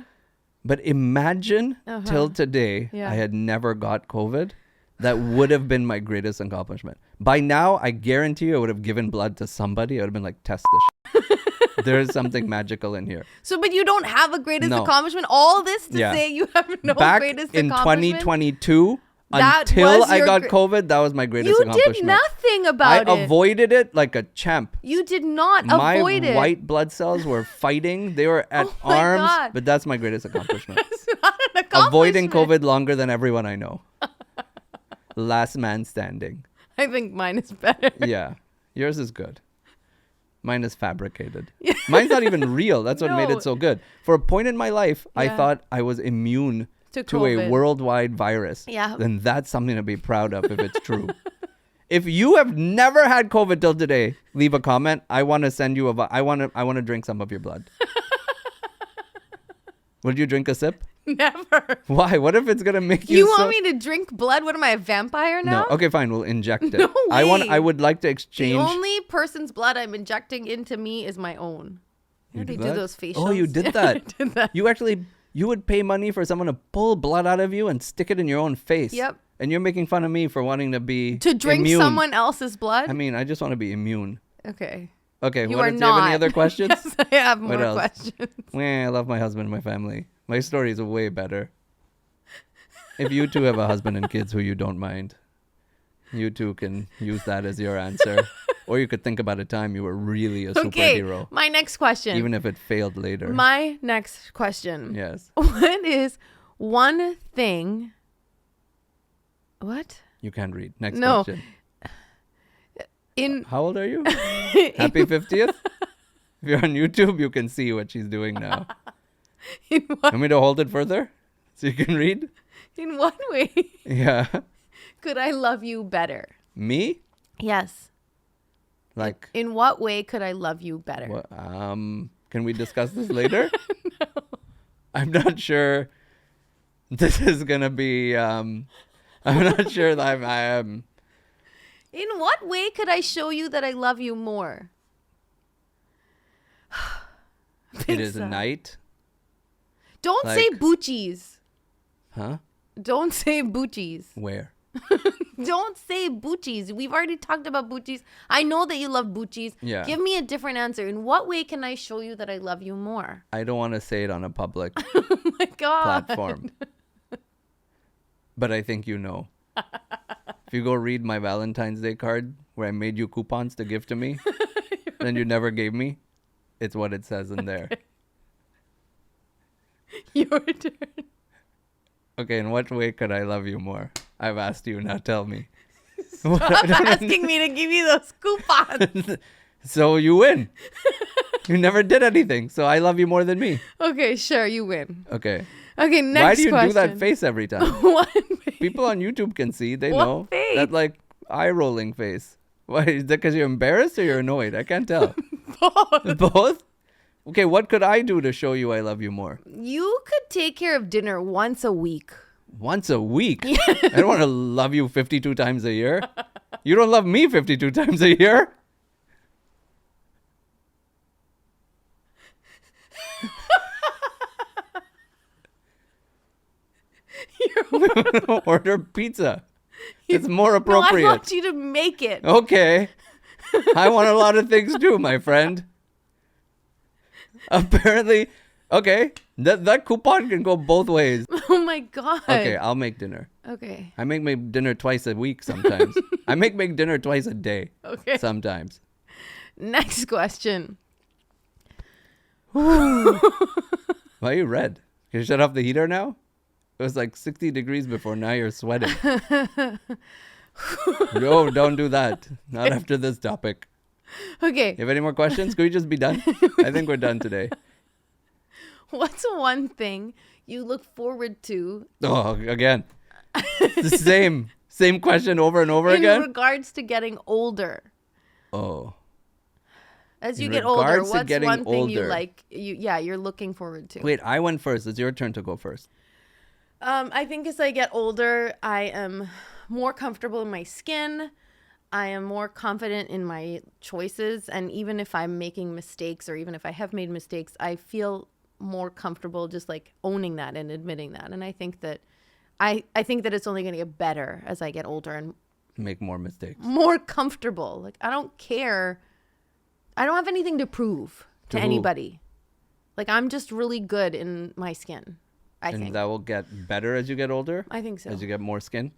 [SPEAKER 1] But imagine till today, I had never got COVID. That would have been my greatest accomplishment. By now, I guarantee you I would have given blood to somebody. I would have been like, test this shit. There is something magical in here.
[SPEAKER 2] So, but you don't have a greatest accomplishment? All this to say you have no greatest accomplishment?
[SPEAKER 1] Back in 2022... Until I got COVID, that was my greatest accomplishment.
[SPEAKER 2] You did nothing about it.
[SPEAKER 1] I avoided it like a champ.
[SPEAKER 2] You did not avoid it.
[SPEAKER 1] My white blood cells were fighting. They were at arms. God. But that's my greatest accomplishment.
[SPEAKER 2] That's not an accomplishment.
[SPEAKER 1] Avoiding COVID longer than everyone I know. Last man standing.
[SPEAKER 2] I think mine is better.
[SPEAKER 1] Yeah. Yours is good. Mine is fabricated. Mine's not even real. That's what made it so good. For a point in my life, I thought I was immune to a worldwide virus. Yeah. Then that's something to be proud of if it's true. If you have never had COVID till today, leave a comment. I want to send you I want to drink some of your blood. Would you drink a sip?
[SPEAKER 2] Never.
[SPEAKER 1] Why? What if it's going to make you
[SPEAKER 2] You want me to drink blood? What am I, a vampire now?
[SPEAKER 1] No. Okay, fine. We'll inject it.
[SPEAKER 2] No way.
[SPEAKER 1] I would like to exchange.
[SPEAKER 2] The only person's blood I'm injecting into me is my own.
[SPEAKER 1] You
[SPEAKER 2] do those facials.
[SPEAKER 1] Oh, you did that.
[SPEAKER 2] I did that.
[SPEAKER 1] You would pay money for someone to pull blood out of you and stick it in your own face.
[SPEAKER 2] Yep.
[SPEAKER 1] And you're making fun of me for wanting to be
[SPEAKER 2] to drink
[SPEAKER 1] immune.
[SPEAKER 2] Someone else's blood?
[SPEAKER 1] I mean, I just want to be immune.
[SPEAKER 2] Okay.
[SPEAKER 1] Okay.
[SPEAKER 2] You
[SPEAKER 1] do you have any other questions?
[SPEAKER 2] Yes, I have more questions.
[SPEAKER 1] I love my husband and my family. My story is way better. If you two have a husband and kids who you don't mind, you two can use that as your answer. Or you could think about a time you were really a superhero.
[SPEAKER 2] My next question.
[SPEAKER 1] Even if it failed later.
[SPEAKER 2] My next question.
[SPEAKER 1] Yes.
[SPEAKER 2] What is one thing... What?
[SPEAKER 1] You can't read. Next question. How old are you? Happy 50th? If you're on YouTube, you can see what she's doing now. Want me to hold it further so you can read?
[SPEAKER 2] In what way?
[SPEAKER 1] Yeah.
[SPEAKER 2] Could I love you better?
[SPEAKER 1] Me?
[SPEAKER 2] Yes.
[SPEAKER 1] Like.
[SPEAKER 2] In what way could I love you better?
[SPEAKER 1] What, can we discuss this later? No. I'm not sure this is gonna be. I'm not sure that I am.
[SPEAKER 2] In what way could I show you that I love you more?
[SPEAKER 1] It is a night.
[SPEAKER 2] Don't say boochies.
[SPEAKER 1] Huh?
[SPEAKER 2] Don't say boochies.
[SPEAKER 1] Where?
[SPEAKER 2] Don't say boochies. We've already talked about boochies. I know that you love boochies.
[SPEAKER 1] Yeah.
[SPEAKER 2] Give me a different answer. In what way can I show you that I love you more?
[SPEAKER 1] I don't want to say it on a public
[SPEAKER 2] oh my God.
[SPEAKER 1] platform. But I think you know. If you go read my Valentine's Day card where I made you coupons to give to me, then you never gave me, it's what it says in there.
[SPEAKER 2] Your turn.
[SPEAKER 1] Okay, in what way could I love you more? I've asked you, now tell me.
[SPEAKER 2] Stop asking me to give you those coupons.
[SPEAKER 1] So you win. You never did anything, so I love you more than me.
[SPEAKER 2] Okay, sure, you win.
[SPEAKER 1] Okay.
[SPEAKER 2] Okay, next question.
[SPEAKER 1] Why do you do that face every time?
[SPEAKER 2] What face?
[SPEAKER 1] People on YouTube can see, they
[SPEAKER 2] what
[SPEAKER 1] know.
[SPEAKER 2] Face?
[SPEAKER 1] That like eye-rolling face. Why, is that because you're embarrassed or you're annoyed? I can't tell.
[SPEAKER 2] Both.
[SPEAKER 1] Both? Okay, what could I do to show you I love you more?
[SPEAKER 2] You could take care of dinner once a week.
[SPEAKER 1] Once a week? Yeah. I don't want to love you 52 times a year. You don't love me 52 times a year? Order pizza. It's more appropriate.
[SPEAKER 2] No, I want you to make it.
[SPEAKER 1] Okay. I want a lot of things too, my friend. Apparently, okay. That coupon can go both ways.
[SPEAKER 2] Oh my God.
[SPEAKER 1] Okay, I'll make dinner.
[SPEAKER 2] Okay.
[SPEAKER 1] I make dinner twice a week sometimes. I make dinner twice a day.
[SPEAKER 2] Okay.
[SPEAKER 1] Sometimes.
[SPEAKER 2] Next question.
[SPEAKER 1] Why are you red? Can you shut off the heater now? It was like 60 degrees before. Now you're sweating. No, don't do that. Not after this topic.
[SPEAKER 2] Okay.
[SPEAKER 1] You have any more questions? Could we just be done? I think we're done today.
[SPEAKER 2] What's one thing you look forward to?
[SPEAKER 1] Oh, again. The same question over and over again?
[SPEAKER 2] In regards to getting older.
[SPEAKER 1] Oh.
[SPEAKER 2] As you
[SPEAKER 1] In
[SPEAKER 2] get older,
[SPEAKER 1] regards to
[SPEAKER 2] what's
[SPEAKER 1] getting
[SPEAKER 2] one thing you
[SPEAKER 1] older.
[SPEAKER 2] like? You're looking forward to.
[SPEAKER 1] Wait, I went first. It's your turn to go first.
[SPEAKER 2] I think as I get older, I am more comfortable in my skin. I am more confident in my choices. And even if I'm making mistakes or even if I have made mistakes, I feel more comfortable just like owning that and admitting that. And I think that it's only going to get better as I get older and
[SPEAKER 1] Make more mistakes.
[SPEAKER 2] more comfortable. Like, I don't care. I don't have anything to prove to
[SPEAKER 1] To who?
[SPEAKER 2] anybody. Like, I'm just really good in my skin, I
[SPEAKER 1] And
[SPEAKER 2] think.
[SPEAKER 1] that will get better as you get older?
[SPEAKER 2] I think so.
[SPEAKER 1] As you get more skin?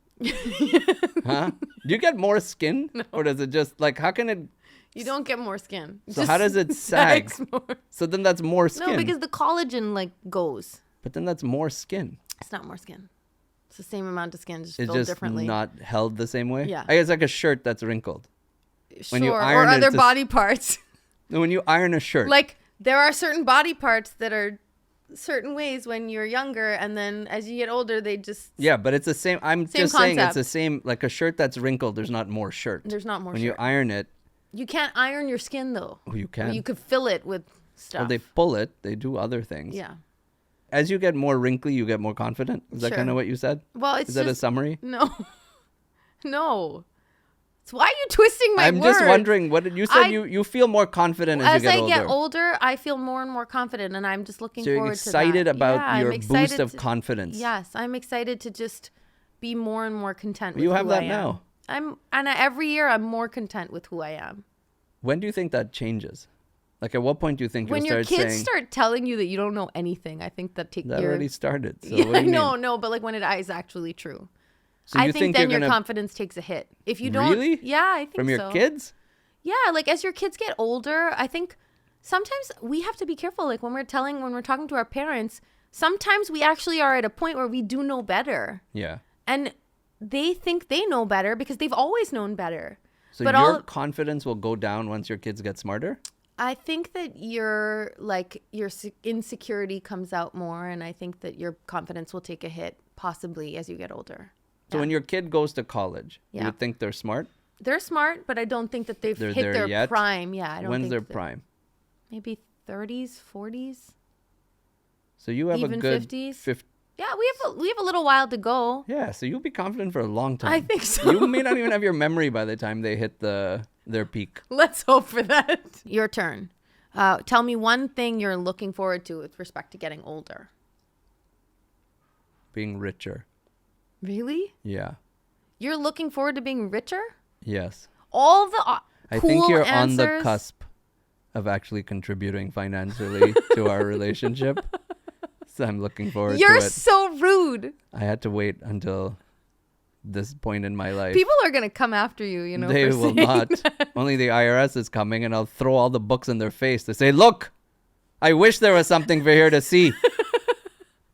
[SPEAKER 1] Huh? Do you get more skin? No. Or does it just, like, how can it...
[SPEAKER 2] You don't get more skin.
[SPEAKER 1] So how does it sag?
[SPEAKER 2] More.
[SPEAKER 1] So then that's more skin.
[SPEAKER 2] No, because the collagen, like, goes.
[SPEAKER 1] But then that's more skin.
[SPEAKER 2] It's not more skin. It's the same amount of skin, just
[SPEAKER 1] It's
[SPEAKER 2] filled
[SPEAKER 1] just
[SPEAKER 2] differently.
[SPEAKER 1] not held the same way?
[SPEAKER 2] Yeah.
[SPEAKER 1] I guess like a shirt that's wrinkled.
[SPEAKER 2] Sure.
[SPEAKER 1] when you
[SPEAKER 2] Or
[SPEAKER 1] iron it,
[SPEAKER 2] other
[SPEAKER 1] it's a-
[SPEAKER 2] body parts.
[SPEAKER 1] When you iron a shirt.
[SPEAKER 2] Like, there are certain body parts that are certain ways when you're younger, and then as you get older, they just...
[SPEAKER 1] Yeah, but it's the same. I'm
[SPEAKER 2] Same
[SPEAKER 1] just saying it's
[SPEAKER 2] concept.
[SPEAKER 1] the same. Like a shirt that's wrinkled, there's not more shirt.
[SPEAKER 2] There's not more
[SPEAKER 1] When
[SPEAKER 2] shirt.
[SPEAKER 1] you iron it,
[SPEAKER 2] You can't iron your skin, though.
[SPEAKER 1] oh, you can.
[SPEAKER 2] You could fill it with stuff.
[SPEAKER 1] Well, they pull it. They do other things.
[SPEAKER 2] Yeah.
[SPEAKER 1] As you get more wrinkly, you get more confident. Is that
[SPEAKER 2] Sure.
[SPEAKER 1] kind of what you said?
[SPEAKER 2] Well, it's
[SPEAKER 1] Is that a
[SPEAKER 2] just...
[SPEAKER 1] summary?
[SPEAKER 2] No. No. So why are you twisting my
[SPEAKER 1] I'm
[SPEAKER 2] words?
[SPEAKER 1] just wondering what you said.
[SPEAKER 2] I-
[SPEAKER 1] you feel more confident as you
[SPEAKER 2] As
[SPEAKER 1] get
[SPEAKER 2] I
[SPEAKER 1] older.
[SPEAKER 2] get older, I feel more and more confident, and I'm just looking
[SPEAKER 1] So you're
[SPEAKER 2] forward
[SPEAKER 1] excited
[SPEAKER 2] to that.
[SPEAKER 1] about
[SPEAKER 2] Yeah,
[SPEAKER 1] your
[SPEAKER 2] I'm excited
[SPEAKER 1] boost of
[SPEAKER 2] to-
[SPEAKER 1] confidence.
[SPEAKER 2] Yes, I'm excited to just be more and more content with
[SPEAKER 1] You have
[SPEAKER 2] who
[SPEAKER 1] that
[SPEAKER 2] I am.
[SPEAKER 1] now.
[SPEAKER 2] Every year I'm more content with who I am.
[SPEAKER 1] When do you think that changes? Like, at what point do you think
[SPEAKER 2] When
[SPEAKER 1] you'll
[SPEAKER 2] your
[SPEAKER 1] start
[SPEAKER 2] kids
[SPEAKER 1] saying
[SPEAKER 2] start telling you that you don't know anything, I think that
[SPEAKER 1] that already started? So
[SPEAKER 2] Yeah,
[SPEAKER 1] what do you
[SPEAKER 2] no,
[SPEAKER 1] mean?
[SPEAKER 2] no, but like when it is actually true.
[SPEAKER 1] So
[SPEAKER 2] I
[SPEAKER 1] you
[SPEAKER 2] think then
[SPEAKER 1] you're
[SPEAKER 2] your
[SPEAKER 1] gonna
[SPEAKER 2] confidence takes a hit. If you don't,
[SPEAKER 1] Really?
[SPEAKER 2] yeah, I think
[SPEAKER 1] from your
[SPEAKER 2] so.
[SPEAKER 1] kids?
[SPEAKER 2] Yeah, like as your kids get older, I think sometimes we have to be careful. Like when we're talking to our parents, sometimes we actually are at a point where we do know better.
[SPEAKER 1] Yeah.
[SPEAKER 2] And they think they know better because they've always known better.
[SPEAKER 1] So
[SPEAKER 2] But
[SPEAKER 1] your confidence will go down once your kids get smarter?
[SPEAKER 2] I think that your insecurity comes out more, and I think that your confidence will take a hit possibly as you get older.
[SPEAKER 1] So when your kid goes to college, you
[SPEAKER 2] Yeah.
[SPEAKER 1] would think they're smart?
[SPEAKER 2] They're smart, but I don't think that they've
[SPEAKER 1] They're
[SPEAKER 2] hit
[SPEAKER 1] there
[SPEAKER 2] their
[SPEAKER 1] yet?
[SPEAKER 2] prime. Yeah, I don't
[SPEAKER 1] When's
[SPEAKER 2] think
[SPEAKER 1] their
[SPEAKER 2] that-
[SPEAKER 1] prime?
[SPEAKER 2] Maybe 30s, 40s.
[SPEAKER 1] So you have
[SPEAKER 2] Even
[SPEAKER 1] a good
[SPEAKER 2] 50s? Yeah, we have a little while to go.
[SPEAKER 1] Yeah, so you'll be confident for a long time.
[SPEAKER 2] I think so.
[SPEAKER 1] You may not even have your memory by the time they hit their peak.
[SPEAKER 2] Let's hope for that. Your turn. Tell me one thing you're looking forward to with respect to getting older.
[SPEAKER 1] Being richer.
[SPEAKER 2] Really?
[SPEAKER 1] Yeah.
[SPEAKER 2] You're looking forward to being richer?
[SPEAKER 1] Yes.
[SPEAKER 2] All the
[SPEAKER 1] I
[SPEAKER 2] cool
[SPEAKER 1] think you're
[SPEAKER 2] answers.
[SPEAKER 1] on the cusp of actually contributing financially to our relationship. So I'm looking forward
[SPEAKER 2] You're
[SPEAKER 1] to it.
[SPEAKER 2] so rude.
[SPEAKER 1] I had to wait until this point in my life.
[SPEAKER 2] People are going to come after you, you know.
[SPEAKER 1] They
[SPEAKER 2] for
[SPEAKER 1] will
[SPEAKER 2] saying
[SPEAKER 1] not.
[SPEAKER 2] that.
[SPEAKER 1] Only the IRS is coming, and I'll throw all the books in their face to say, look, I wish there was something for here to see.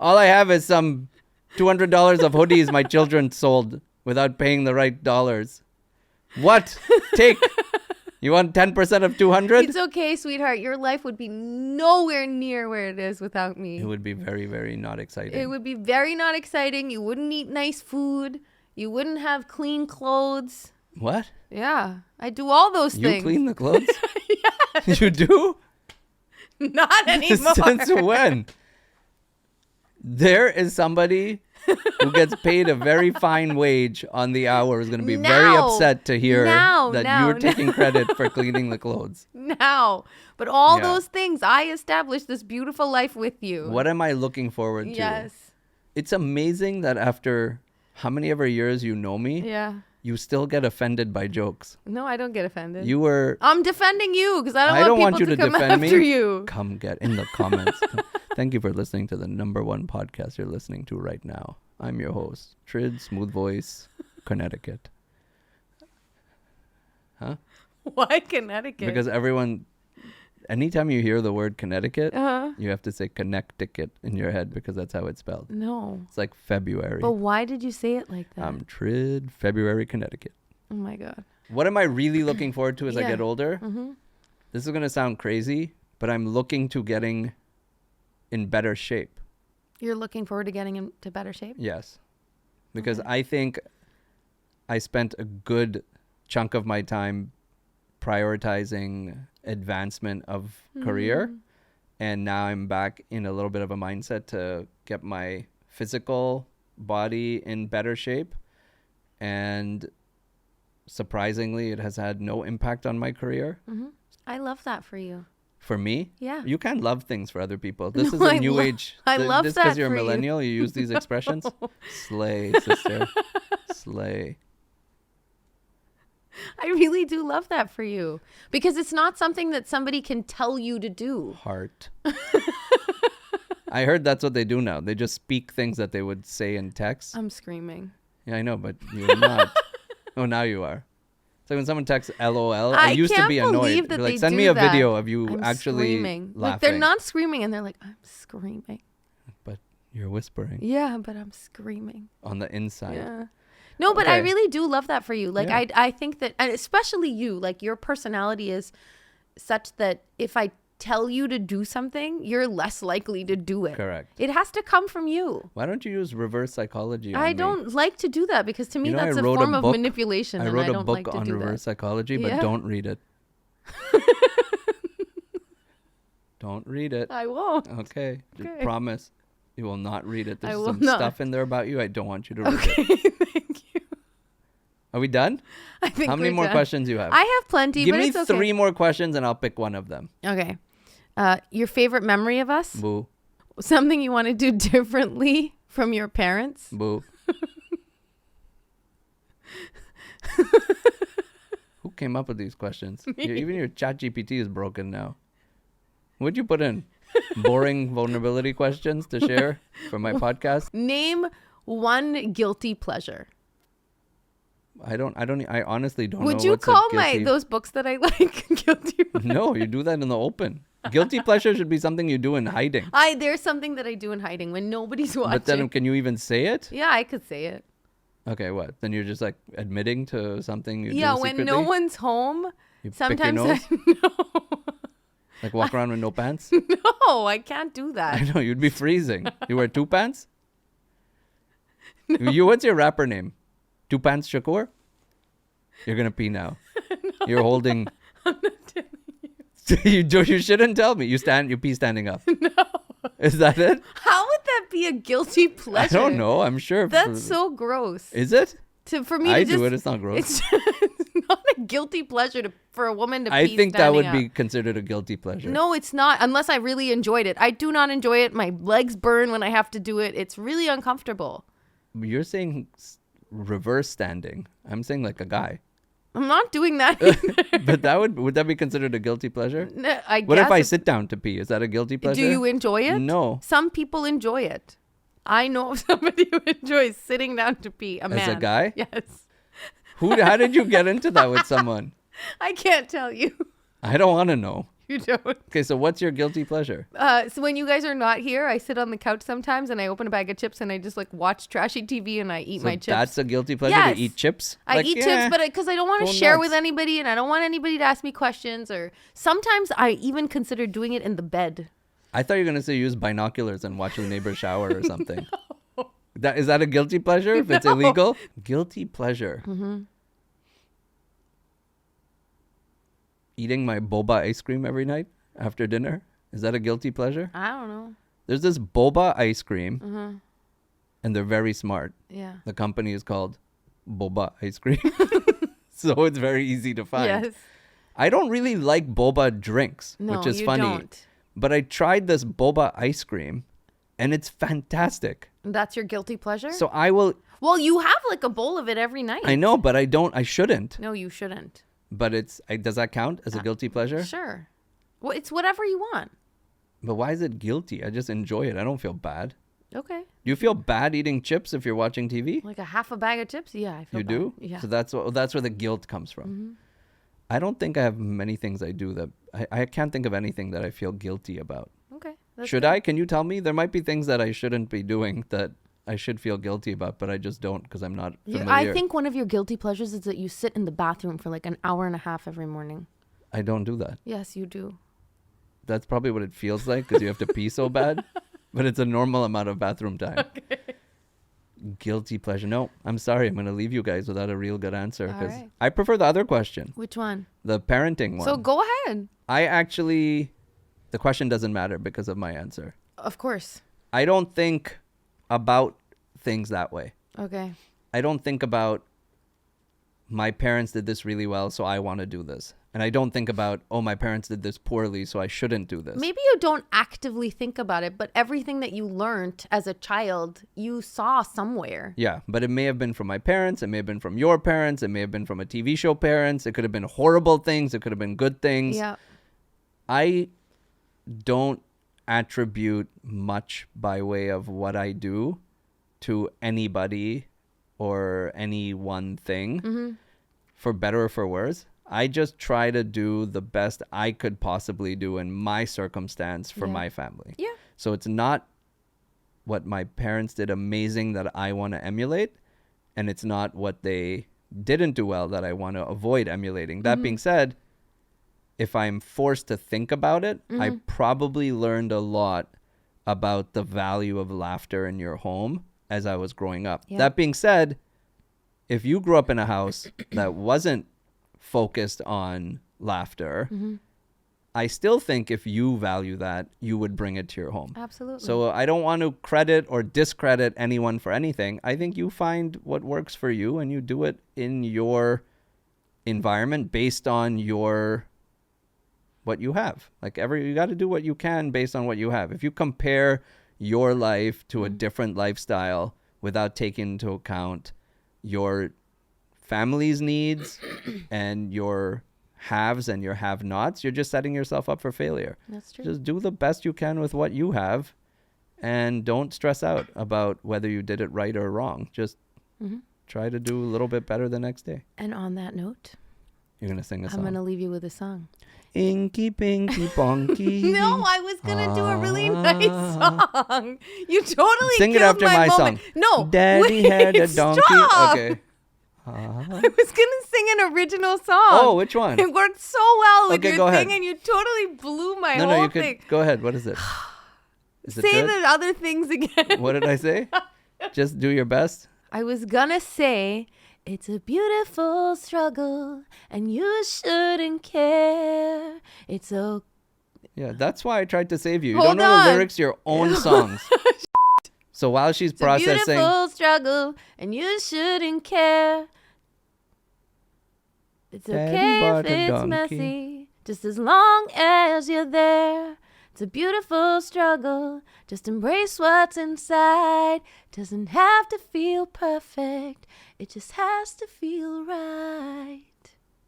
[SPEAKER 1] All I have is some $200 of hoodies my children sold without paying the right dollars. What? Take. You want 10% of 200?
[SPEAKER 2] It's okay, sweetheart. Your life would be nowhere near where it is without me.
[SPEAKER 1] It would be very, very not exciting.
[SPEAKER 2] It would be very not exciting. You wouldn't eat nice food. You wouldn't have clean clothes.
[SPEAKER 1] What?
[SPEAKER 2] Yeah, I do all those
[SPEAKER 1] You
[SPEAKER 2] things.
[SPEAKER 1] clean the clothes? You do?
[SPEAKER 2] Not anymore.
[SPEAKER 1] Since when? There is somebody who gets paid a very fine wage on the hour is going to be very
[SPEAKER 2] Now.
[SPEAKER 1] upset to hear
[SPEAKER 2] Now,
[SPEAKER 1] that
[SPEAKER 2] now,
[SPEAKER 1] you're taking credit for cleaning the clothes.
[SPEAKER 2] Now, but all
[SPEAKER 1] Yeah.
[SPEAKER 2] those things, I established this beautiful life with you.
[SPEAKER 1] What am I looking forward to?
[SPEAKER 2] Yes.
[SPEAKER 1] It's amazing that after how many ever years you know me,
[SPEAKER 2] Yeah.
[SPEAKER 1] you still get offended by jokes.
[SPEAKER 2] No, I don't get offended.
[SPEAKER 1] You were...
[SPEAKER 2] I'm defending you because I
[SPEAKER 1] I don't
[SPEAKER 2] don't
[SPEAKER 1] want
[SPEAKER 2] want
[SPEAKER 1] you
[SPEAKER 2] people
[SPEAKER 1] to
[SPEAKER 2] to come
[SPEAKER 1] defend
[SPEAKER 2] after
[SPEAKER 1] me.
[SPEAKER 2] you.
[SPEAKER 1] Come get in the comments. Thank you for listening to the #1 podcast you're listening to right now. I'm your host, TRID, Smooth Voice, Connecticut. Huh?
[SPEAKER 2] Why Connecticut?
[SPEAKER 1] Because anytime you hear the word Connecticut, you have to say Connecticut in your head because that's how it's spelled.
[SPEAKER 2] No.
[SPEAKER 1] It's like February.
[SPEAKER 2] But why did you say it like that?
[SPEAKER 1] TRID, February, Connecticut.
[SPEAKER 2] Oh my God.
[SPEAKER 1] What am I really looking forward to as I get older?
[SPEAKER 2] Mm-hmm.
[SPEAKER 1] This is going to sound crazy, but I'm looking to getting in better shape.
[SPEAKER 2] You're looking forward to getting into better shape?
[SPEAKER 1] Yes. Because I think I spent a good chunk of my time prioritizing advancement of career. And now I'm back in a little bit of a mindset to get my physical body in better shape. And surprisingly, it has had no impact on my career.
[SPEAKER 2] Mm-hmm. I love that for you.
[SPEAKER 1] For me?
[SPEAKER 2] Yeah.
[SPEAKER 1] You can't love things for other people. This is a new age.
[SPEAKER 2] I love
[SPEAKER 1] this
[SPEAKER 2] that
[SPEAKER 1] because you're a
[SPEAKER 2] for you.
[SPEAKER 1] millennial, you use these expressions. Slay, sister. Slay.
[SPEAKER 2] I really do love that for you. Because it's not something that somebody can tell you to do.
[SPEAKER 1] Heart. I heard that's what they do now. They just speak things that they would say in text.
[SPEAKER 2] I'm screaming.
[SPEAKER 1] Yeah, I know, but you're not. Oh, now you are. So when someone texts LOL, I used to be
[SPEAKER 2] can't
[SPEAKER 1] annoyed.
[SPEAKER 2] believe that
[SPEAKER 1] Like,
[SPEAKER 2] they
[SPEAKER 1] send
[SPEAKER 2] do
[SPEAKER 1] me a
[SPEAKER 2] that.
[SPEAKER 1] video of you
[SPEAKER 2] I'm
[SPEAKER 1] actually
[SPEAKER 2] screaming.
[SPEAKER 1] laughing.
[SPEAKER 2] Like, they're not screaming, and they're like, I'm screaming.
[SPEAKER 1] But you're whispering
[SPEAKER 2] Yeah, but I'm screaming.
[SPEAKER 1] on the inside.
[SPEAKER 2] Yeah. No, but I
[SPEAKER 1] Okay.
[SPEAKER 2] really do love that for you. Like,
[SPEAKER 1] Yeah.
[SPEAKER 2] I think that, and especially you, like, your personality is such that if I tell you to do something, you're less likely to do it.
[SPEAKER 1] Correct.
[SPEAKER 2] It has to come from you.
[SPEAKER 1] Why don't you use reverse psychology on
[SPEAKER 2] I
[SPEAKER 1] me?
[SPEAKER 2] don't like to do that because to me
[SPEAKER 1] You know,
[SPEAKER 2] that's
[SPEAKER 1] I
[SPEAKER 2] a
[SPEAKER 1] wrote a
[SPEAKER 2] form of
[SPEAKER 1] book-
[SPEAKER 2] manipulation,
[SPEAKER 1] I
[SPEAKER 2] and
[SPEAKER 1] wrote
[SPEAKER 2] I
[SPEAKER 1] a
[SPEAKER 2] don't
[SPEAKER 1] book
[SPEAKER 2] like to
[SPEAKER 1] on
[SPEAKER 2] do
[SPEAKER 1] reverse
[SPEAKER 2] that.
[SPEAKER 1] psychology, but
[SPEAKER 2] Yeah.
[SPEAKER 1] don't read it. Don't read it.
[SPEAKER 2] I won't.
[SPEAKER 1] Okay. Just
[SPEAKER 2] Okay.
[SPEAKER 1] promise you will not read it.
[SPEAKER 2] I
[SPEAKER 1] There's
[SPEAKER 2] will
[SPEAKER 1] some
[SPEAKER 2] not.
[SPEAKER 1] stuff in there about you. I don't want you to read
[SPEAKER 2] Okay,
[SPEAKER 1] it.
[SPEAKER 2] thank you.
[SPEAKER 1] Are we done?
[SPEAKER 2] I think
[SPEAKER 1] How many
[SPEAKER 2] we're
[SPEAKER 1] more
[SPEAKER 2] done.
[SPEAKER 1] questions you have?
[SPEAKER 2] I have plenty,
[SPEAKER 1] Give
[SPEAKER 2] but
[SPEAKER 1] me
[SPEAKER 2] it's okay.
[SPEAKER 1] 3 more questions and I'll pick one of them.
[SPEAKER 2] Okay. Your favorite memory of us?
[SPEAKER 1] Boo.
[SPEAKER 2] Something you want to do differently from your parents?
[SPEAKER 1] Boo. Who came up with these questions? Even your chat GPT is broken now. What'd you put in? Boring vulnerability questions to share for my podcast?
[SPEAKER 2] Name one guilty pleasure.
[SPEAKER 1] I honestly don't know.
[SPEAKER 2] Would you
[SPEAKER 1] what's a
[SPEAKER 2] call
[SPEAKER 1] guilty-
[SPEAKER 2] those books that I like guilty pleasure?
[SPEAKER 1] No, you do that in the open. Guilty pleasure should be something you do in hiding.
[SPEAKER 2] There's something that I do in hiding when nobody's watching.
[SPEAKER 1] But then can you even say it?
[SPEAKER 2] Yeah, I could say it.
[SPEAKER 1] Okay, what? Then you're just like admitting to something you
[SPEAKER 2] Yeah,
[SPEAKER 1] do
[SPEAKER 2] when
[SPEAKER 1] secretly?
[SPEAKER 2] no one's home,
[SPEAKER 1] You pick your
[SPEAKER 2] sometimes
[SPEAKER 1] nose?
[SPEAKER 2] no.
[SPEAKER 1] Like walk around with no pants?
[SPEAKER 2] No, I can't do
[SPEAKER 1] I
[SPEAKER 2] that.
[SPEAKER 1] know, you'd be freezing. You wear 2 pants? What's your rapper name? 2 Pants Shakur? You're going to pee now. No, you're holding...
[SPEAKER 2] I'm not telling you.
[SPEAKER 1] you shouldn't tell me. You pee standing up.
[SPEAKER 2] No.
[SPEAKER 1] Is that it?
[SPEAKER 2] How would that be a guilty pleasure?
[SPEAKER 1] I don't know. I'm sure.
[SPEAKER 2] That's so gross.
[SPEAKER 1] Is it?
[SPEAKER 2] For me
[SPEAKER 1] I
[SPEAKER 2] to just,
[SPEAKER 1] do it. It's not gross.
[SPEAKER 2] It's not a guilty pleasure for a woman to pee
[SPEAKER 1] I think that would
[SPEAKER 2] standing
[SPEAKER 1] be considered a guilty pleasure.
[SPEAKER 2] up. No, it's not, unless I really enjoyed it. I do not enjoy it. My legs burn when I have to do it. It's really uncomfortable.
[SPEAKER 1] You're saying reverse standing. I'm saying like a guy.
[SPEAKER 2] I'm not doing that either.
[SPEAKER 1] But would that be considered a guilty pleasure?
[SPEAKER 2] No, I
[SPEAKER 1] What
[SPEAKER 2] guess
[SPEAKER 1] if I sit down to pee? Is that a guilty pleasure?
[SPEAKER 2] Do you enjoy it?
[SPEAKER 1] No.
[SPEAKER 2] Some people enjoy it. I know of somebody who enjoys sitting down to pee. A man.
[SPEAKER 1] As a guy?
[SPEAKER 2] Yes.
[SPEAKER 1] How did you get into that with someone?
[SPEAKER 2] I can't tell you.
[SPEAKER 1] I don't want to know.
[SPEAKER 2] You don't.
[SPEAKER 1] Okay, so what's your guilty pleasure?
[SPEAKER 2] So when you guys are not here, I sit on the couch sometimes and I open a bag of chips and I just like watch trashy TV and I eat
[SPEAKER 1] So
[SPEAKER 2] my chips.
[SPEAKER 1] that's a guilty pleasure
[SPEAKER 2] Yes.
[SPEAKER 1] to eat chips?
[SPEAKER 2] I
[SPEAKER 1] Like,
[SPEAKER 2] eat
[SPEAKER 1] yeah,
[SPEAKER 2] chips, but because I don't want
[SPEAKER 1] go
[SPEAKER 2] to share
[SPEAKER 1] nuts.
[SPEAKER 2] with anybody and I don't want anybody to ask me questions, or sometimes I even consider doing it in the bed.
[SPEAKER 1] I thought you were going to say use binoculars and watch the neighbor shower or something. Is that a guilty pleasure if it's
[SPEAKER 2] No.
[SPEAKER 1] illegal? Guilty pleasure.
[SPEAKER 2] Mm-hmm.
[SPEAKER 1] Eating my boba ice cream every night after dinner. Is that a guilty pleasure?
[SPEAKER 2] I don't know.
[SPEAKER 1] There's this boba ice cream
[SPEAKER 2] Mm-hmm.
[SPEAKER 1] and they're very smart.
[SPEAKER 2] Yeah.
[SPEAKER 1] The company is called Boba Ice Cream. So it's very easy to find.
[SPEAKER 2] Yes.
[SPEAKER 1] I don't really like boba drinks,
[SPEAKER 2] No,
[SPEAKER 1] which is
[SPEAKER 2] you
[SPEAKER 1] funny.
[SPEAKER 2] don't.
[SPEAKER 1] But I tried this boba ice cream and it's fantastic.
[SPEAKER 2] That's your guilty pleasure?
[SPEAKER 1] So I will,
[SPEAKER 2] Well, you have like a bowl of it every night.
[SPEAKER 1] I know, but I shouldn't.
[SPEAKER 2] No, you shouldn't.
[SPEAKER 1] But does that count as a guilty pleasure?
[SPEAKER 2] Sure. Well, it's whatever you want.
[SPEAKER 1] But why is it guilty? I just enjoy it. I don't feel bad.
[SPEAKER 2] Okay.
[SPEAKER 1] Do you feel bad eating chips if you're watching TV?
[SPEAKER 2] Like a half a bag of chips? Yeah, I feel
[SPEAKER 1] You
[SPEAKER 2] bad.
[SPEAKER 1] do?
[SPEAKER 2] Yeah.
[SPEAKER 1] So that's where the guilt comes from.
[SPEAKER 2] Mm-hmm.
[SPEAKER 1] I don't think I have many things I do that I can't think of anything that I feel guilty about.
[SPEAKER 2] Okay.
[SPEAKER 1] Should I? Can you tell me? There might be things that I shouldn't be doing that I should feel guilty about, but I just don't because I'm not familiar.
[SPEAKER 2] I think one of your guilty pleasures is that you sit in the bathroom for like an hour and a half every morning.
[SPEAKER 1] I don't do that.
[SPEAKER 2] Yes, you do.
[SPEAKER 1] That's probably what it feels like because you have to pee so bad, but it's a normal amount of bathroom time. Okay. Guilty pleasure. No, I'm sorry. I'm going to leave you guys without a real good answer because I prefer the other question.
[SPEAKER 2] Which one?
[SPEAKER 1] The parenting one.
[SPEAKER 2] So go ahead.
[SPEAKER 1] The question doesn't matter because of my answer.
[SPEAKER 2] Of course.
[SPEAKER 1] I don't think about things that way.
[SPEAKER 2] Okay.
[SPEAKER 1] I don't think about my parents did this really well, so I want to do this. And I don't think about, my parents did this poorly, so I shouldn't do this.
[SPEAKER 2] Maybe you don't actively think about it, but everything that you learned as a child, you saw somewhere.
[SPEAKER 1] Yeah, but it may have been from my parents. It may have been from your parents. It may have been from a TV show parents. It could have been horrible things. It could have been good things.
[SPEAKER 2] Yeah.
[SPEAKER 1] I don't attribute much by way of what I do to anybody or any one thing, for better or for worse. I just try to do the best I could possibly do in my circumstance for my family.
[SPEAKER 2] Yeah.
[SPEAKER 1] So it's not what my parents did amazing that I want to emulate, and it's not what they didn't do well that I want to avoid emulating. That being said, if I'm forced to think about it, I probably learned a lot about the value of laughter in your home as I was growing up. Yeah. That being said, if you grew up in a house that wasn't focused on laughter, I still think if you value that, you would bring it to your home.
[SPEAKER 2] Absolutely.
[SPEAKER 1] So I don't want to credit or discredit anyone for anything. I think you find what works for you and you do it in your environment based on what you have. Like you got to do what you can based on what you have. If you compare your life to a different lifestyle without taking into account your family's needs and your haves and your have-nots, you're just setting yourself up for failure.
[SPEAKER 2] That's true.
[SPEAKER 1] Just do the best you can with what you have and don't stress out about whether you did it right or wrong. Just try to do a little bit better the next day.
[SPEAKER 2] And on that note,
[SPEAKER 1] you're going to sing a song.
[SPEAKER 2] I'm going to leave you with a song.
[SPEAKER 1] Inky Pinky Ponky.
[SPEAKER 2] No, I was going to do a really nice song. You totally
[SPEAKER 1] sing it after my
[SPEAKER 2] moment.
[SPEAKER 1] song.
[SPEAKER 2] No.
[SPEAKER 1] Daddy had a donkey.
[SPEAKER 2] Stop.
[SPEAKER 1] Okay.
[SPEAKER 2] I was going to sing an original song.
[SPEAKER 1] Oh, which one?
[SPEAKER 2] It worked so well with your thing,
[SPEAKER 1] ahead.
[SPEAKER 2] and you totally blew my
[SPEAKER 1] No,
[SPEAKER 2] whole
[SPEAKER 1] you
[SPEAKER 2] thing.
[SPEAKER 1] could go ahead. What is it? Is it
[SPEAKER 2] Say
[SPEAKER 1] good?
[SPEAKER 2] the other things again.
[SPEAKER 1] What did I say? Just do your best.
[SPEAKER 2] I was gonna say, it's a beautiful struggle, and you shouldn't care. It's okay.
[SPEAKER 1] Yeah, that's why I tried to save you. You
[SPEAKER 2] Hold
[SPEAKER 1] don't know
[SPEAKER 2] on.
[SPEAKER 1] the lyrics to your own songs. So while she's processing,
[SPEAKER 2] it's a beautiful struggle, and you shouldn't care. It's
[SPEAKER 1] Daddy
[SPEAKER 2] okay
[SPEAKER 1] bought
[SPEAKER 2] if
[SPEAKER 1] a
[SPEAKER 2] it's
[SPEAKER 1] donkey.
[SPEAKER 2] messy, just as long as you're there. It's a beautiful struggle. Just embrace what's inside. Doesn't have to feel perfect. It just has to feel right.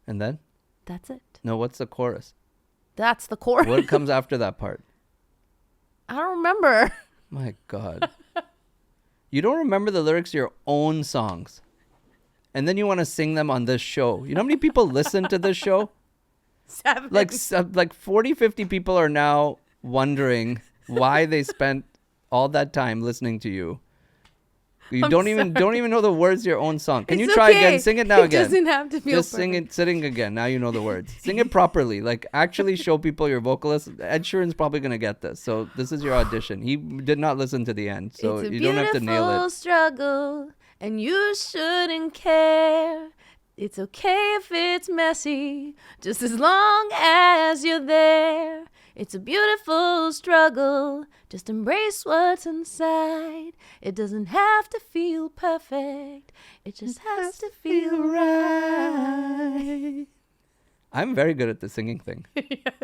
[SPEAKER 1] And then?
[SPEAKER 2] That's it.
[SPEAKER 1] No, what's the chorus?
[SPEAKER 2] That's the chorus.
[SPEAKER 1] What comes after that part?
[SPEAKER 2] I don't remember.
[SPEAKER 1] My God. You don't remember the lyrics to your own songs. And then you want to sing them on this show. You know how many people listen to this show?
[SPEAKER 2] 7.
[SPEAKER 1] Like 40, 50 people are now wondering why they spent all that time listening to you. You don't even know the words to your own song. Can you try again? Sing it now again.
[SPEAKER 2] It doesn't have to feel
[SPEAKER 1] Just sing it sitting again. Now you know the words. Sing it properly. Like actually show people your vocalist. Ed Sheeran's probably going to get this. So this is your audition. He did not listen to the end. So you don't have to nail it.
[SPEAKER 2] It's a beautiful struggle, and you shouldn't care. It's okay if it's messy, just as long as you're there. It's a beautiful struggle. Just embrace what's inside. It doesn't have to feel perfect. It just has to feel right.
[SPEAKER 1] I'm very good at the singing thing.